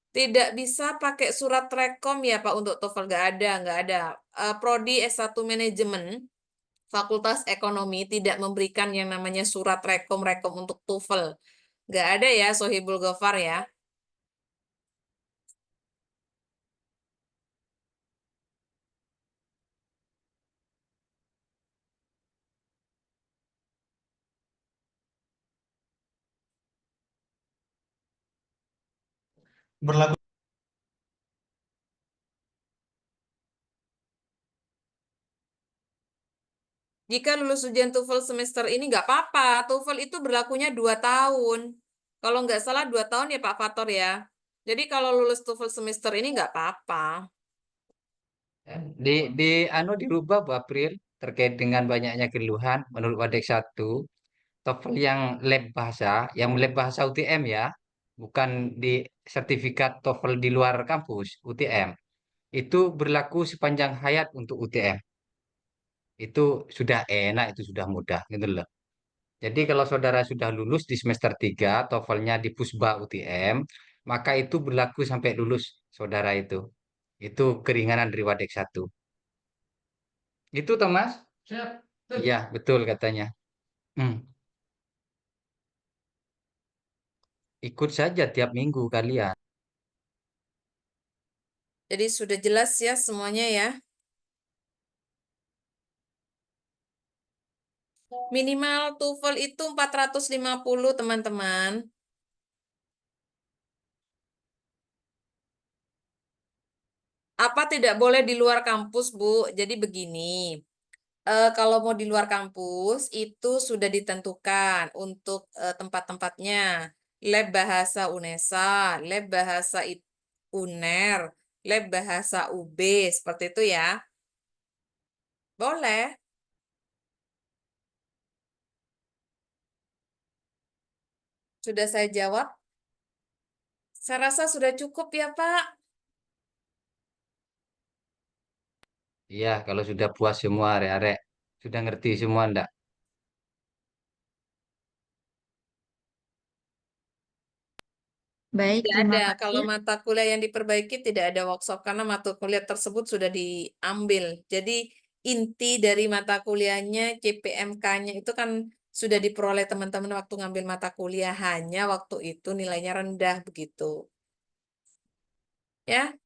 Tidak bisa pakai surat rekom ya Pak untuk TOEFL, nggak ada. Prodi S1 Manajemen, Fakultas Ekonomi tidak memberikan yang namanya surat rekom untuk TOEFL. Nggak ada ya, Sohibul Ghaffar ya. Berlaku Jika lulus ujian TOEFL semester ini nggak apa-apa. TOEFL itu berlakunya 2 tahun. Kalau nggak salah 2 tahun ya Pak Fator ya. Jadi kalau lulus TOEFL semester ini nggak apa-apa. Dirubah Bu April terkait dengan banyaknya keluhan menurut Wadex 1 TOEFL yang lab bahasa UTM ya, bukan di sertifikat TOEFL di luar kampus UTM. Itu berlaku sepanjang hayat untuk UTM. Itu sudah enak, itu sudah mudah gitu loh. Jadi kalau saudara sudah lulus di semester 3 TOEFL-nya di Pusba UTM, maka itu berlaku sampai lulus saudara itu. Itu keringanan dari Wadex 1. Gitu Thomas? Siap. Iya, betul katanya. Hmm. Ikut saja tiap minggu kalian. Jadi sudah jelas ya semuanya ya. Minimal TOEFL itu 450 teman-teman. Apa tidak boleh di luar kampus, Bu? Jadi begini. Kalau mau di luar kampus itu sudah ditentukan untuk tempat-tempatnya. Lab bahasa UNESA, lab bahasa UNER, lab bahasa UB, seperti itu ya. Boleh. Sudah saya jawab? Saya rasa sudah cukup ya, Pak. Iya, kalau sudah puas semua arek-arek, sudah ngerti semua ndak? Baik, Tidak terima ada. kasih. Kalau mata kuliah yang diperbaiki tidak ada workshop karena mata kuliah tersebut sudah diambil. Jadi inti dari mata kuliahnya CPMK-nya itu kan sudah diperoleh teman-teman waktu ngambil mata kuliah, hanya waktu itu nilainya rendah begitu. Ya,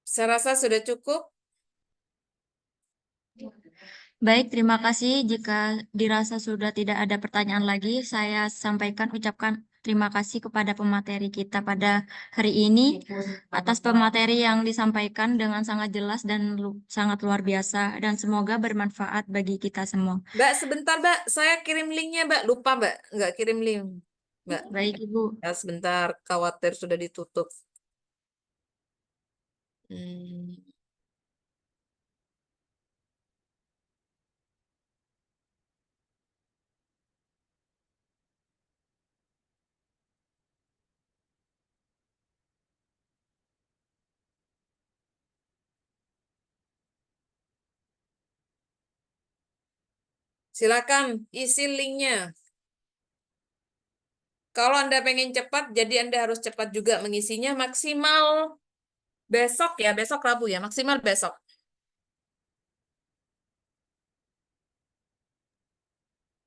saya rasa sudah cukup. Baik, terima kasih. Jika dirasa sudah tidak ada pertanyaan lagi, saya ucapkan terima kasih kepada pemateri kita pada hari ini atas pemateri yang disampaikan dengan sangat jelas dan sangat luar biasa, dan semoga bermanfaat bagi kita semua. Mbak, sebentar, Mbak. Saya kirim linknya, Mbak. Lupa, Mbak. Nggak kirim link. Mbak, Baik, Ibu. ya, sebentar. Khawatir sudah ditutup. Silakan isi linknya. Kalau Anda pengen cepat, jadi Anda harus cepat juga mengisinya, maksimal besok ya, besok Rabu ya, maksimal besok.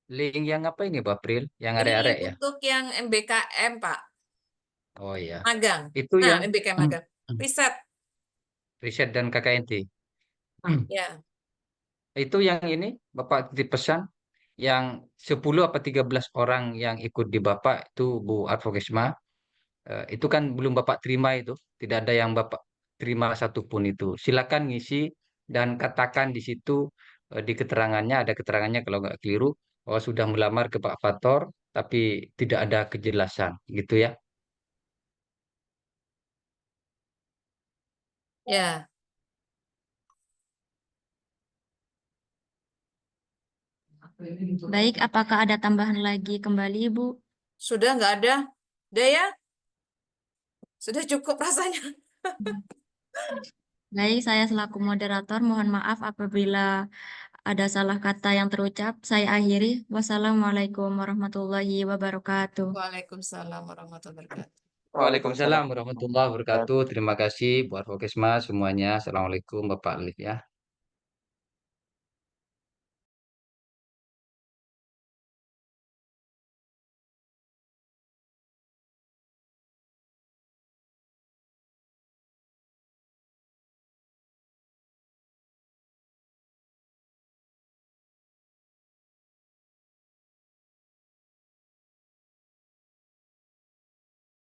Link yang apa ini, Bu April? Yang Ini arek-arek ya? untuk yang MBKM, Pak. Oh iya. Magang. Itu Nah, yang MBKM magang. Riset. riset dan KKNT. Ya. Itu yang ini, Bapak titip pesan, yang 10 apa 13 orang yang ikut di Bapak itu Bu Advokesma, itu kan belum Bapak terima itu, tidak ada yang Bapak terima satupun itu. Silakan ngisi dan katakan di situ di keterangannya, ada keterangannya kalau nggak keliru, bahwa sudah melamar ke Pak Fator, tapi tidak ada kejelasan, gitu ya. Ya. Baik, apakah ada tambahan lagi kembali, Ibu? Sudah nggak ada? Udah ya? Sudah cukup rasanya. Baik, saya selaku moderator mohon maaf apabila ada salah kata yang terucap. Saya akhiri. Wassalamualaikum warahmatullahi wabarakatuh. Waalaikumsalam warahmatullahi wabarakatuh. Waalaikumsalam warahmatullahi wabarakatuh. Terima kasih Bu Advokesma semuanya. Assalamualaikum Bapak Alif ya.